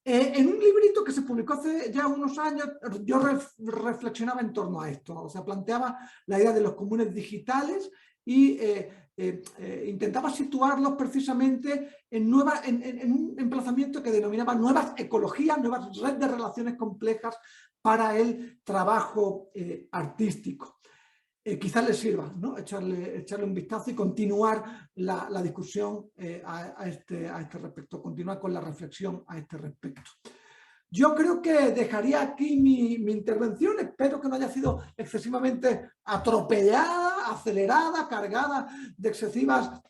S2: En un librito que se publicó hace ya unos años, yo reflexionaba en torno a esto, o sea, planteaba la idea de los comunes digitales y intentaba situarlos precisamente en un emplazamiento que denominaba nuevas ecologías, nuevas redes de relaciones complejas para el trabajo artístico. Quizás les sirva, ¿no?, echarle un vistazo y continuar la discusión a este respecto, continuar con la reflexión a este respecto. Yo creo que dejaría aquí mi intervención. Espero que no haya sido excesivamente atropellada, acelerada, cargada de excesivas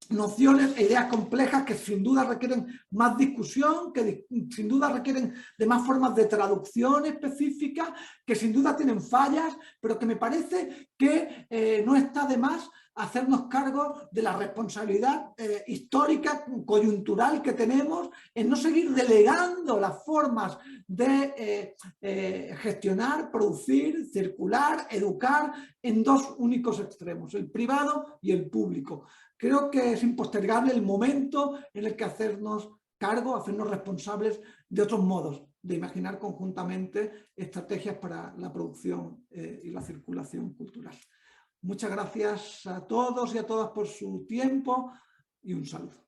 S2: nociones e ideas complejas que sin duda requieren más discusión, que sin duda requieren de más formas de traducción específica, que sin duda tienen fallas, pero que me parece que no está de más hacernos cargo de la responsabilidad histórica, coyuntural que tenemos en no seguir delegando las formas de gestionar, producir, circular, educar en dos únicos extremos, el privado y el público. Creo que es impostergable el momento en el que hacernos cargo, hacernos responsables de otros modos de imaginar conjuntamente estrategias para la producción y la circulación cultural. Muchas gracias a todos y a todas por su tiempo y un saludo.